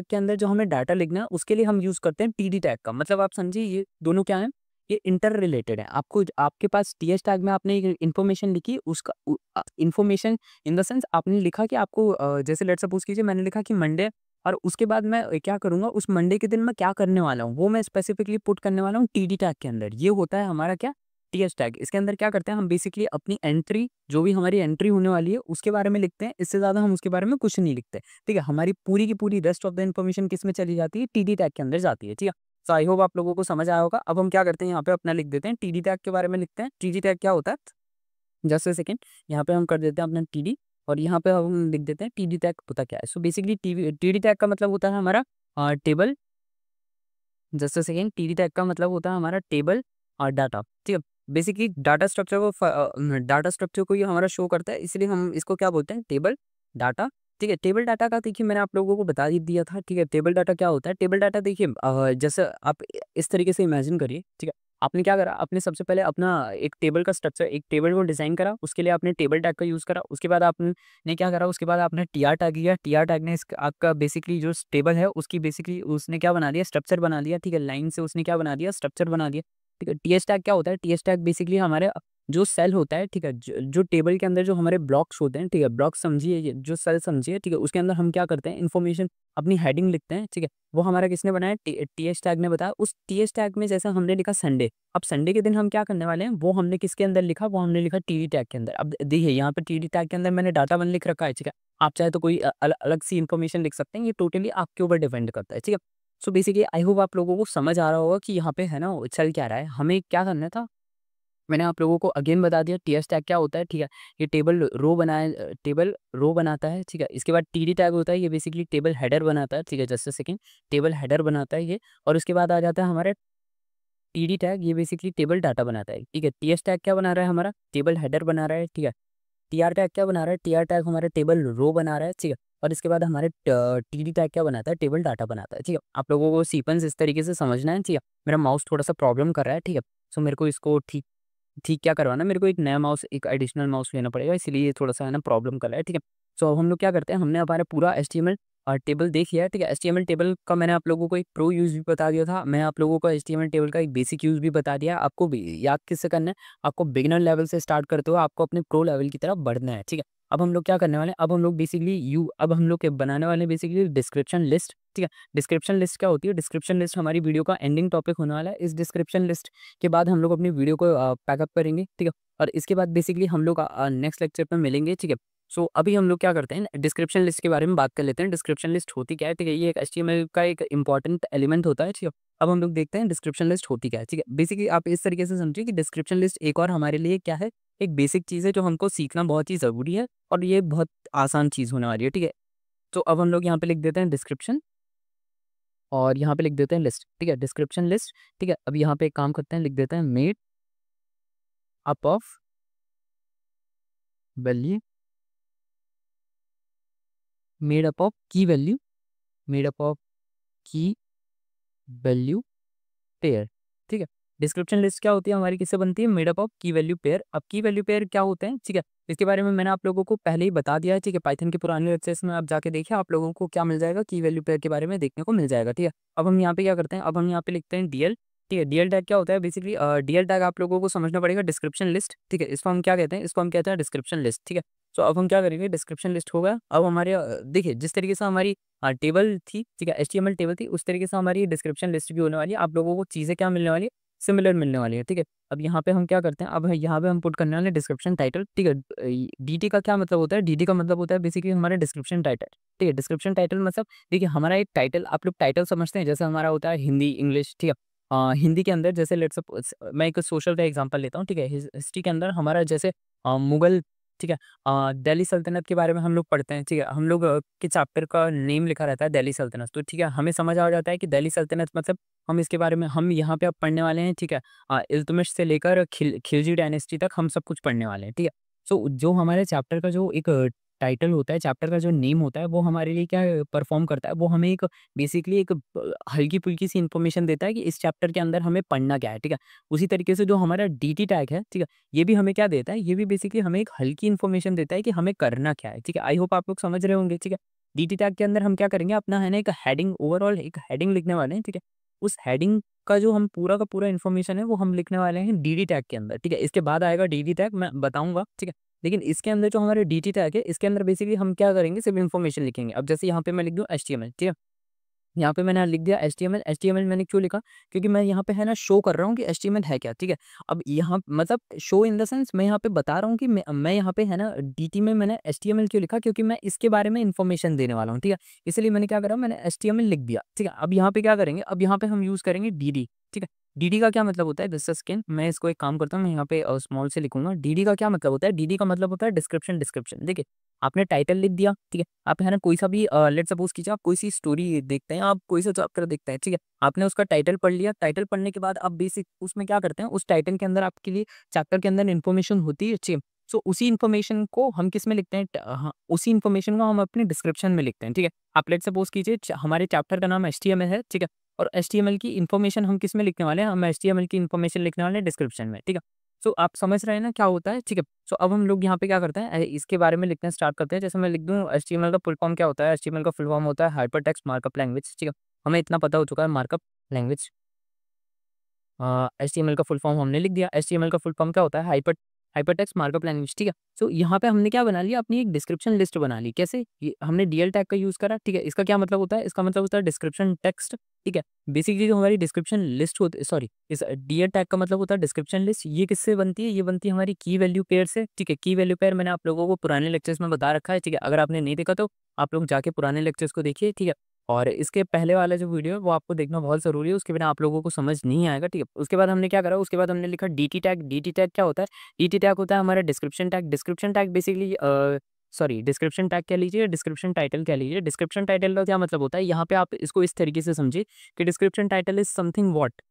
के अंदर जो हमें डाटा लिखना है, उसके लिए हम यूज़ करते हैं टीडी टैग का। मतलब आप समझिए, ये दोनों क्या है, ये इंटर रिलेटेड है। आपको आपके पास टीएस टैग में आपने एक इन्फॉर्मेशन लिखी, उसका इन्फॉर्मेशन इन द सेंस आपने लिखा कि आपको जैसे लेट्स सपोज कीजिए मैंने लिखा कि मंडे, और उसके बाद मैं क्या करूँगा, उस मंडे के दिन मैं क्या करने वाला हूँ, वो मैं स्पेसिफिकली पुट करने वाला हूँ टीडी टैग के अंदर। ये होता है हमारा क्या, टीएस टैग। इसके अंदर क्या करते हैं हम, बेसिकली अपनी एंट्री, जो भी हमारी एंट्री होने वाली है उसके बारे में लिखते हैं। इससे ज़्यादा हम उसके बारे में कुछ नहीं लिखते, ठीक है। हमारी पूरी की पूरी रेस्ट ऑफ द इन्फॉर्मेशन किस में चली जाती है, टीडी टैग के अंदर जाती है, ठीक है। तो आई होप आप लोगों को समझ आया होगा। अब हम क्या करते हैं, यहाँ पे अपना लिख देते हैं टीडी टैग के बारे में लिखते हैं। टीडी टैग क्या होता है, जस्ट अ सेकंड, यहाँ पे हम कर देते हैं अपना टीडी, और यहाँ पे हम लिख देते हैं टीडी टैग होता क्या है। सो बेसिकली टीडी टैग का मतलब होता है हमारा table, just a second, TD tag का मतलब होता है हमारा टेबल और डाटा, ठीक है। बेसिकली डाटा स्ट्रक्चर को ये हमारा शो करता है, इसलिए हम इसको क्या बोलते हैं, टेबल डाटा, ठीक है। टेबल डाटा का देखिए मैंने आप लोगों को बता ही दिया था, ठीक है। टेबल डाटा क्या होता है, टेबल डाटा देखिए जैसे आप इस तरीके से इमेजिन करिए, ठीक है। आपने क्या करा, आपने सबसे पहले अपना एक टेबल का स्ट्रक्चर, एक टेबल को डिजाइन करा, उसके लिए आपने टेबल टैग का यूज करा। उसके बाद आपने क्या करा, उसके बाद आपने टीआर टैग लिया। टीआर टैग ने आपका बेसिकली जो टेबल है उसकी बेसिकली उसने क्या बना दिया, स्ट्रक्चर बना दिया, ठीक है। लाइन से उसने क्या बना दिया, स्ट्रक्चर बना दिया, ठीक है। टीएस टैग क्या होता है, टीएस टैग बेसिकली हमारे जो सेल होता है, ठीक है, जो टेबल के अंदर जो हमारे ब्लॉक्स होते हैं, ठीक है, ब्लॉक्स समझिए, जो सेल समझिए, ठीक है। उसके अंदर हम क्या करते हैं, इन्फॉर्मेशन अपनी हेडिंग लिखते हैं, ठीक है। वो हमारा किसने बनाया, टीएस टैग ने बताया। उस टीएस टैग में जैसे हमने लिखा संडे, अब संडे के दिन हम क्या करने वाले हैं, वो हमने किसके अंदर लिखा, वो हमने लिखा टीडी टैग के अंदर। अब देखिए यहाँ पे टीडी टैग के अंदर मैंने डाटा वन लिख रखा है, ठीक है। आप चाहे तो कोई अलग सी इन्फॉर्मेशन लिख सकते हैं, ये टोटली आपके ऊपर डिपेंड करता है, ठीक है। सो बेसिकली आई होप आप लोगों को समझ आ रहा होगा कि यहाँ पे है ना चल क्या रहा है, हमें क्या करना था। मैंने आप लोगों को अगेन बता दिया टीएस टैग क्या होता है, ठीक है। ये टेबल रो बनाता है, ठीक है। इसके बाद टीडी टैग होता है, ये बेसिकली टेबल हेडर बनाता है, ठीक है। Just a second, table header बनाता है ये। और उसके बाद आ जाता है हमारे टीडी टैग, ये बेसिकली टेबल डाटा बनाता है, ठीक है। टीएस टैग क्या बना रहा है, हमारा टेबल हेडर बना रहा है, ठीक है। टीआर टैग क्या बना रहा है, टीआर टैग हमारे टेबल रो बना रहा है, ठीक है। और इसके बाद हमारे टीडी टैग क्या बनाता है, टेबल डाटा बनाता है, ठीक है। आप लोगों को सीक्वेंस इस तरीके से समझना है, ठीक है। मेरा माउस थोड़ा सा प्रॉब्लम कर रहा है, ठीक है। सो मेरे को इसको ठीक ठीक क्या करवाना है, मेरे को एक नया माउस, एक एडिशनल माउस लेना पड़ेगा, इसीलिए ये थोड़ा-सा है ना प्रॉब्लम कर रहा है, ठीक है। सो अब हम लोग क्या करते हैं, हमने हमारा पूरा एचटीएमएल टेबल देख लिया है, ठीक है। एचटीएमएल टेबल का मैंने आप लोगों को एक प्रो यूज़ भी बता दिया था। मैं आप लोगों को एचटीएमएल टेबल का एक बेसिक यूज़ भी बता दिया है। आपको भी याद किससे करना है, आपको बिगिनर लेवल से स्टार्ट करते हुए आपको अपने प्रो लेवल की तरफ बढ़ना है, ठीक है। अब हम लोग क्या करने वाले हैं, अब हम लोग बेसिकली अब हम लोग बनाने वाले हैं बेसिकली डिस्क्रिप्शन लिस्ट, ठीक है। डिस्क्रिप्शन लिस्ट क्या होती है, डिस्क्रिप्शन लिस्ट हमारी वीडियो का एंडिंग टॉपिक होने वाला है। इस डिस्क्रिप्शन लिस्ट के बाद हम लोग अपनी वीडियो को पैकअप करेंगे, ठीक है। और इसके बाद बेसिकली हम लोग नेक्स्ट लेक्चर पे मिलेंगे, ठीक है। सो अभी हम लोग क्या करते हैं, डिस्क्रिप्शन लिस्ट के बारे में बात कर लेते हैं। डिस्क्रिप्शन लिस्ट होती क्या है, ठीक है। ये एक एचटीएमएल का एक इंपॉर्टेंट एलिमेंट होता है, ठीक है। अब हम लोग देखते हैं डिस्क्रिप्शन लिस्ट होती क्या है, ठीक है। बेसिकली आप इस तरीके से समझिए कि डिस्क्रिप्शन लिस्ट एक और हमारे लिए क्या है, एक बेसिक चीज़ है जो हमको सीखना बहुत ही ज़रूरी है, और ये बहुत आसान चीज़ होने वाली है, ठीक है। तो अब हम लोग यहाँ पे लिख देते हैं डिस्क्रिप्शन, और यहाँ पे लिख देते हैं लिस्ट, ठीक है। डिस्क्रिप्शन लिस्ट, ठीक है। अब यहाँ पे एक काम करते हैं, लिख देते हैं made up of value, made up of की वैल्यू, मेड अप ऑफ की वैल्यू पेयर, ठीक है। डिस्क्रिप्शन लिस्ट क्या होती है हमारी, किससे बनती है, मेड अप ऑफ की वैल्यू पेयर। अब की वैल्यू पेयर क्या होते हैं, ठीक है। इसके बारे में मैंने आप लोगों को पहले ही बता दिया है, ठीक है। पाइथन के पुराने लेक्चर्स में आप जाके देखिए, आप लोगों को क्या मिल जाएगा, की वैल्यू पेयर के बारे में देखने को मिल जाएगा, ठीक है। अब हम यहाँ पे क्या करते हैं, अब हम यहाँ पे लिखते हैं डीएल, ठीक है। डीएल टैग क्या होता है, बेसिकली डीएल टैग आप लोगों को समझना पड़ेगा, डिस्क्रिप्शन लिस्ट, ठीक है। इसको हम क्या कहते हैं, इसको हम कहते हैं डिस्क्रिप्शन लिस्ट, ठीक है। तो अब हम क्या करेंगे, डिस्क्रिप्शन लिस्ट होगा। अब हमारे देखिए जिस तरीके से हमारी टेबल थी, ठीक है, एचटीएमएल टेबल थी, उस तरीके से हमारी डिस्क्रिप्शन लिस्ट भी होने वाली है। आप लोगों को चीज़ें क्या मिलने वाली है, सिमिलर मिलने वाली है, ठीक है। अब यहाँ पे हम क्या करते हैं, अब यहाँ पे हम पुट करने वाले डिस्क्रिप्शन टाइटल, ठीक है। डीटी का क्या मतलब होता है, डीटी का मतलब होता है बेसिकली हमारा डिस्क्रिप्शन टाइटल, ठीक है। डिस्क्रिप्शन टाइटल मतलब देखिए हमारा एक टाइटल, आप लोग टाइटल समझते हैं, जैसे हमारा होता है हिंदी, इंग्लिश, ठीक है। हिंदी के अंदर जैसे लेट्स सपोज मैं एक सोशल का एग्जांपल लेता हूँ, ठीक है। हिस्ट्री के अंदर हमारा जैसे मुगल, ठीक है, दिल्ली सल्तनत के बारे में हम लोग पढ़ते हैं, ठीक है। हम लोग के चैप्टर का नेम लिखा रहता है दिल्ली सल्तनत, तो ठीक है, हमें समझ आ जाता है कि दिल्ली सल्तनत मतलब हम इसके बारे में हम यहाँ पे अब पढ़ने वाले हैं, ठीक है। इल्तुतमिश से लेकर खिलजी डायनेस्टी तक हम सब कुछ पढ़ने वाले हैं, ठीक है। सो जो हमारे चैप्टर का जो एक टाइटल होता है, चैप्टर का जो नेम होता है, वो हमारे लिए क्या परफॉर्म करता है, वो हमें एक बेसिकली एक हल्की-फुल्की सी इन्फॉर्मेशन देता है कि इस चैप्टर के अंदर हमें पढ़ना क्या है, ठीक है। उसी तरीके से जो हमारा डीटी टैग है, ठीक है, ये भी हमें क्या देता है, ये भी बेसिकली हमें एक हल्की इन्फॉर्मेशन देता है कि हमें करना क्या है, ठीक है। आई होप आप लोग समझ रहे होंगे, ठीक है। डीटी टैग के अंदर हम क्या करेंगे, अपना है ना एक हेडिंग, ओवरऑल एक हेडिंग लिखने वाले हैं, ठीक है। उस हेडिंग उसका जो हम पूरा का पूरा इन्फॉर्मेशन है वो हम लिखने वाले हैं डी टैग के अंदर, ठीक है। इसके बाद आएगा डी टैग, मैं बताऊंगा, ठीक है। लेकिन इसके अंदर जो हमारे डी टैग है, इसके अंदर बेसिकली हम क्या करेंगे, सिर्फ इन्फॉर्मेशन लिखेंगे। अब जैसे यहाँ पे मैं लिख दूँ HTML, ठीक है। यहाँ पे मैंने लिख दिया HTML। HTML मैंने क्यों लिखा, क्योंकि मैं यहाँ पे है ना शो कर रहा हूँ कि HTML है क्या, ठीक है। अब यहाँ मतलब शो इन द सेंस मैं यहाँ पे बता रहा हूँ कि मैं यहाँ पे है ना DT में मैंने HTML क्यों लिखा, क्योंकि मैं इसके बारे में इन्फॉर्मेशन देने वाला हूँ, ठीक है। इसलिए मैंने क्या करा, मैंने HTML लिख दिया, ठीक है। अब यहाँ पे क्या करेंगे, अब यहाँ पे हम यूज़ करेंगे DD, ठीक है। DD का क्या मतलब होता है, दिस स्किन, मैं इसको एक काम करता हूँ, मैं यहाँ पे स्मॉल से लिखूंगा। DD का क्या मतलब होता है, DD का मतलब होता है डिस्क्रिप्शन। डिस्क्रिप्शन देखिए, आपने टाइटल लिख दिया, ठीक है। आप है ना कोई सा भी लेट सपोज कीजिए आप कोई सी स्टोरी देखते हैं, आप कोई सा चैप्टर देखते हैं, ठीक है। आपने उसका टाइटल पढ़ लिया, टाइटल पढ़ने के बाद आप बेसिक उसमें क्या करते हैं, उस टाइटल के अंदर आपके लिए चैप्टर के अंदर इन्फॉर्मेशन होती है, ठीक। सो उसी इन्फॉर्मेशन को हम किस में लिखते हैं, हाँ, उसी इन्फॉर्मेशन को हम अपनी डिस्क्रिप्शन में लिखते हैं, ठीक है। आप लेट सपोज कीजिए हमारे चैप्टर का नाम HTML है, ठीक है। और HTML की इन्फॉर्मेशन हम किस में लिखने वाले हैं, हम HTML की इन्फॉर्मेशन लिखने वाले हैं डिस्क्रिप्शन में, ठीक है। सो आप समझ रहे हैं ना क्या होता है, ठीक है। सो अब हम लोग यहाँ पे क्या करते हैं, इसके बारे में लिखना स्टार्ट करते हैं। जैसे मैं लिख दूँ HTML का फुल फॉर्म क्या होता है, HTML का फुल फॉर्म होता है हाइपर टेक्स्ट मार्कअप लैंग्वेज, ठीक है। हमें इतना पता हो चुका है, मार्कअप लैंग्वेज। HTML का फुल फॉर्म हमने लिख दिया। HTML का फुल फॉर्म क्या होता है, हाइपरटेक्स्ट मार्कअप लैंग्वेज, ठीक है। सो यहाँ पे हमने क्या बना लिया, अपनी एक डिस्क्रिप्शन लिस्ट बना ली। कैसे, ये हमने DL टैग का यूज़ करा, ठीक है। इसका क्या मतलब होता है, इसका मतलब होता है डिस्क्रिप्शन टेक्स्ट, ठीक है। बेसिकली जो हमारी डिस्क्रिप्शन लिस्ट होती है, सॉरी, इस DL टैग का मतलब होता है डिस्क्रिप्शन लिस्ट। ये किससे बनती है, ये बनती है हमारी की वैल्यू पेयर से, ठीक है। की वैल्यू पेयर मैंने आप लोगों को पुराने लेक्चर्स में बता रखा है, ठीक है। अगर आपने नहीं देखा तो आप लोग जाके पुराने लेक्चर्स को देखिए, ठीक है। और इसके पहले वाला जो वीडियो है वो आपको देखना बहुत ज़रूरी है, उसके बिना आप लोगों को समझ नहीं आएगा, ठीक है। उसके बाद हमने क्या करा, उसके बाद हमने लिखा DT टैग। DT टैग क्या होता है, DT टैग होता है हमारा description tag. Description tag basically sorry, description tag कह लीजिए, डिस्क्रिप्शन टाइटल कह लीजिए। डिस्क्रिप्शन टाइटल का क्या मतलब होता है, यहाँ पे आप इसको इस तरीके से समझिए कि description title is something what,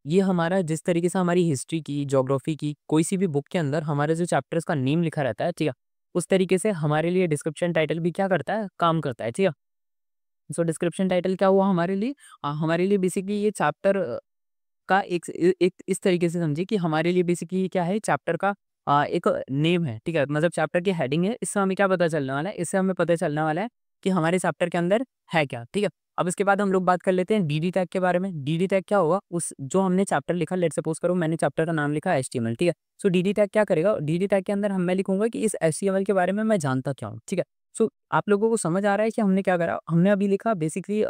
ये हमारा जिस तरीके से हमारी हिस्ट्री की, ज्योग्राफी की, कोई सी भी बुक के अंदर हमारे जो चैप्टर्स का नेम लिखा रहता है, ठीक है, उस तरीके से हमारे लिए डिस्क्रिप्शन टाइटल भी क्या करता है, काम करता है, ठीक है। सो डिस्क्रिप्शन टाइटल क्या हुआ हमारे लिए, हमारे लिए बेसिकली ये चैप्टर का एक इस तरीके से समझिए कि हमारे लिए बेसिकली क्या है, चैप्टर का एक नेम है, ठीक है। मतलब चैप्टर की हेडिंग है, इससे हमें क्या पता चलने वाला है, इससे हमें पता चलने वाला है कि हमारे चैप्टर के अंदर है क्या, ठीक है। अब इसके बाद हम लोग बात कर लेते हैं DD टैग के बारे में। DD टैग क्या होगा, उस जो हमने चैप्टर लिखा, लेट सपोज करो मैंने चैप्टर का नाम लिखा HTML, ठीक है। सो DD टैग क्या करेगा, DD टैग के अंदर मैं लिखूंगा कि इस HTML के बारे में मैं जानता क्या हूँ, ठीक है। सो आप लोगों को समझ आ रहा है कि हमने क्या करा, हमने अभी लिखा बेसिकली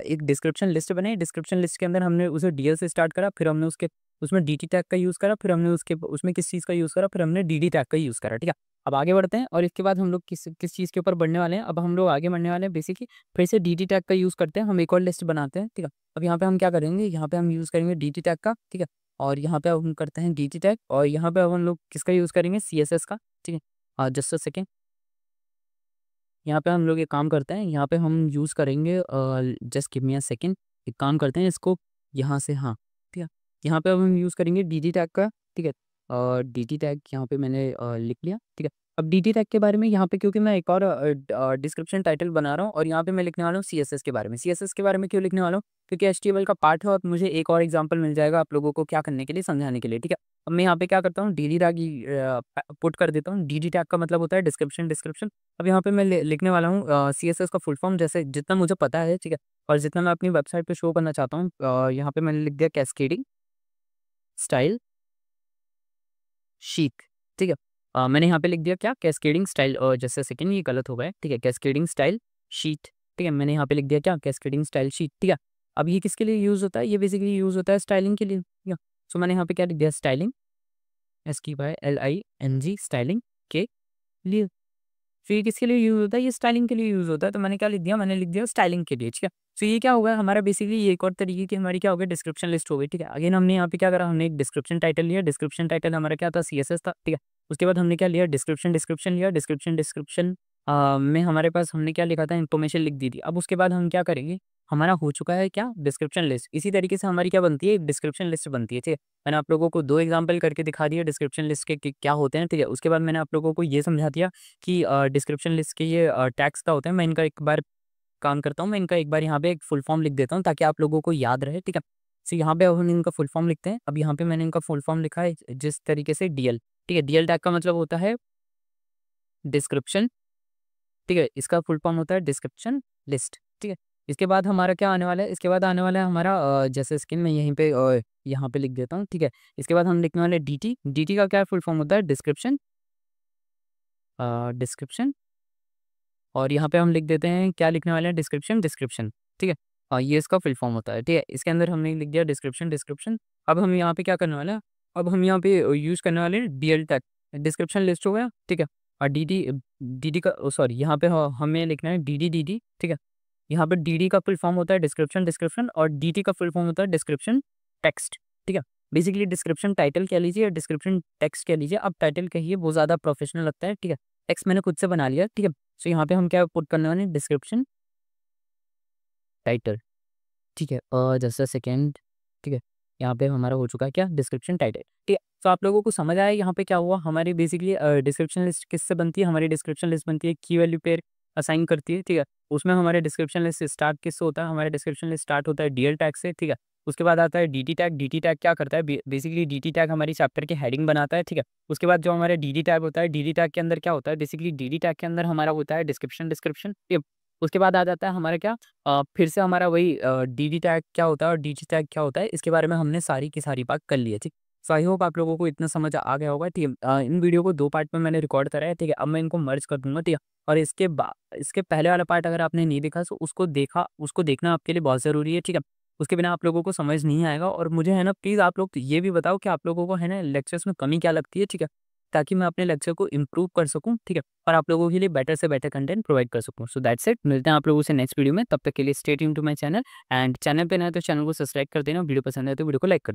एक डिस्क्रिप्शन लिस्ट बनाई। डिस्क्रिप्शन लिस्ट के अंदर हमने उसे DL से स्टार्ट करा, फिर हमने उसके उसमें DT टैग का यूज़ करा, फिर हमने उसके उसमें किस चीज़ का यूज़ करा, फिर हमने DD टैग का यूज़ करा, ठीक है। अब आगे बढ़ते हैं और इसके बाद हम लोग किस किस चीज़ के ऊपर बढ़ने वाले हैं, अब हम लोग आगे बढ़ने वाले हैं बेसिकली फिर से DT टैग का यूज़ करते हैं। हम एक और लिस्ट बनाते हैं, ठीक है। अब यहाँ पे हम क्या करेंगे, यहाँ पे हम यूज़ करेंगे DT टैग का, ठीक है। और यहाँ पे अब हम करते हैं DT टैग, और यहाँ पे अब हम लोग किसका यूज़ करेंगे, CSS का, ठीक है। जस्ट अ सेकेंड, यहाँ पे हम लोग एक काम करते हैं, यहाँ पे हम यूज़ करेंगे, just give me a second, एक काम करते हैं इसको यहाँ से, हाँ, ठीक है। यहाँ पे अब हम यूज़ करेंगे DT टैग का, ठीक है। और DT टैग यहाँ पे मैंने लिख लिया, ठीक है। अब DT टैग के बारे में यहाँ पे क्योंकि मैं एक और डिस्क्रिप्शन टाइटल बना रहा हूँ और यहाँ पे मैं लिखने वाला हूँ CSS के बारे में। CSS के बारे में क्यों लिखने वाला हूँ, क्योंकि HTML का पार्ट है और मुझे एक और एग्जाम्पल मिल जाएगा आप लोगों को क्या करने के लिए, समझाने के लिए, ठीक है। अब मैं यहाँ पे क्या करता हूँ, DD टैग पुट कर देता हूँ। DD टैग का मतलब होता है डिस्क्रिप्शन। डिस्क्रिप्शन अब यहाँ पे मैं लिखने वाला हूँ CSS का फुल फॉर्म, जैसे जितना मुझे पता है, ठीक है। और जितना मैं अपनी वेबसाइट पे शो करना चाहता हूँ, यहाँ पे मैंने लिख दिया कैस्केडिंग स्टाइल शीट, ठीक है। मैंने यहाँ पे लिख दिया क्या, कैस्केडिंग स्टाइल, जैसे सेकंड ये गलत हो गया है, ठीक है। कैस्केडिंग स्टाइल शीट, ठीक है। मैंने यहाँ पे लिख दिया क्या, कैस्केडिंग स्टाइल शीट, ठीक है। अब ये किसके लिए यूज़ होता है, ये बेसिकली यूज़ होता है स्टाइलिंग के लिए, ठीक है। सो मैंने यहाँ पे क्या लिख दिया, स्टाइलिंग, STYLING, स्टाइलिंग के लिए। फिर ये किसके लिए यूज़ होता है, ये स्टाइलिंग के लिए यूज़ होता है। तो मैंने क्या लिख दिया, मैंने लिख दिया स्टाइलिंग के लिए, ठीक है। तो ये क्या होगा हमारा, बेसिकली ये एक और तरीके की हमारी क्या हो गई, डिस्क्रिप्शन लिस्ट हो गई, ठीक है। अगेन हमने यहाँ पे क्या करा, हमने एक डिस्क्रिप्शन टाइटल लिया। डिस्क्रिप्शन टाइटल हमारा क्या था, CSS था, ठीक है। उसके बाद हमने क्या लिया, डिस्क्रिप्शन। डिस्क्रिप्शन लिया, डिस्क्रिप्शन में हमारे पास हमने क्या लिखा था, इन्फॉर्मेशन लिख दी थी। अब उसके बाद हम क्या करेंगे, हमारा हो चुका है क्या, डिस्क्रिप्शन लिस्ट। इसी तरीके से हमारी क्या बनती है, एक डिस्क्रिप्शन लिस्ट बनती है, ठीक है। मैंने आप लोगों को 2 एग्जाम्पल करके दिखा दिया डिस्क्रिप्शन लिस्ट के क्या होते हैं, ठीक है। उसके बाद मैंने आप लोगों को ये समझा दिया कि डिस्क्रिप्शन लिस्ट के ये टैग्स क्या होते हैं। मैं इनका एक बार काम करता हूँ, मैं इनका एक बार यहाँ पे एक फुल फॉर्म लिख देता हूँ ताकि आप लोगों को याद रहे, ठीक है। सो यहाँ पे अब हम इनका फुल फॉर्म लिखते हैं। अब यहाँ पे मैंने इनका फुल फॉर्म लिखा है जिस तरीके से DL, ठीक है। DL टैग का मतलब होता है डिस्क्रिप्शन, ठीक है। इसका फुल फॉर्म होता है डिस्क्रिप्शन लिस्ट, ठीक है। इसके बाद हमारा क्या आने वाला है, इसके बाद आने वाला है हमारा जैसे स्किन में यहीं पे यहाँ पे लिख देता हूँ, ठीक है। इसके बाद हम लिखने वाले डी टी का क्या फुल फॉर्म होता है, डिस्क्रिप्शन, डिस्क्रिप्शन। और यहाँ पे हम लिख देते हैं, क्या लिखने वाले हैं, डिस्क्रिप्शन, डिस्क्रिप्शन, ठीक है। ये इसका फुल फॉर्म होता है, ठीक है। इसके अंदर हमने लिख दिया डिस्क्रिप्शन, डिस्क्रिप्शन। अब हम यहाँ पे क्या करने वाले हैं, अब हम यहाँ पे यूज़ करने वाले हैं डीएल टैग। डिस्क्रिप्शन लिस्ट हो गया, ठीक है। और डी डी का सॉरी, यहाँ पे हमें लिखना है डी डी, ठीक है। यहाँ पे डी का फुल फॉर्म होता है डिस्क्रिप्शन, डिस्क्रिप्शन, और डी का फुल फॉर्म होता है डिस्क्रिप्शन टेक्स्ट, ठीक है। बेसिकली डिस्क्रिप्शन टाइटल कह लीजिए या डिस्क्रिप्शन टेक्स्ट कह लीजिए। अब टाइटल कहिए, वो ज़्यादा प्रोफेशनल लगता है, ठीक है। टेक्स्ट मैंने खुद से बना लिया, ठीक है। सो यहाँ पे हम क्या पुट करने वाले हैं, डिस्क्रिप्शन टाइटल, ठीक है। जैसे सेकेंड, ठीक है। यहाँ पे हमारा हो चुका है क्या, डिस्क्रिप्शन टाइटल, ठीक है। तो आप लोगों को समझ आया यहाँ पे क्या हुआ, हमारी बेसिकली डिस्क्रिप्शन लिस्ट किससे बनती है, हमारी डिस्क्रिप्शन लिस्ट बनती है की वैल्यू पेयर असाइन करती है, ठीक है। उसमें हमारे डिस्क्रिप्शन लिस्ट स्टार्ट किससे होता है, हमारे डिस्क्रिप्शन लिस्ट स्टार्ट होता है डीएल टैग से, ठीक है। उसके बाद आता है डी टैग। डी टैग क्या करता है, बेसिकली डी टैग हमारी चैप्टर की हेडिंग बनाता है, ठीक है। उसके बाद जो हमारा डी टैग होता है, डी टैग के अंदर क्या होता है, बेसिकली डी टैग के अंदर हमारा होता है डिस्क्रिप्शन, डिस्क्रिप्शन, ठीक है। उसके बाद आ जाता है हमारा क्या, फिर से हमारा वही डी टैग क्या होता है और डी टैग क्या होता है, इसके बारे में हमने सारी की सारी बात कर ली है, ठीक। सो आई होप आप लोगों को इतना समझ आ गया होगा, ठीक है। इन वीडियो को 2 पार्ट में मैंने रिकॉर्ड करा है, ठीक है। अब मैं इनको मर्ज कर दूंगा, ठीक है। और इसके पहले वाला पार्ट अगर आपने नहीं देखा तो उसको देखना आपके लिए बहुत ज़रूरी है, ठीक है। उसके बिना आप लोगों को समझ नहीं आएगा। और मुझे है ना, प्लीज़ आप लोग ये भी बताओ कि आप लोगों को है ना लेक्चर्स में कमी क्या लगती है, ठीक है, ताकि मैं अपने लेक्चर को इम्प्रूव कर सकूँ, ठीक है। और आप लोगों के लिए बेटर से बेटर कंटेंट प्रोवाइड कर सकूँ। सो दैट्स इट, मिलते हैं आप लोगों से नेक्स्ट वीडियो में। तब तक के लिए stay tuned to my channel, and channel पे नए तो चैनल को सब्सक्राइब कर देना, वीडियो पसंद है तो वीडियो को लाइक कर देना।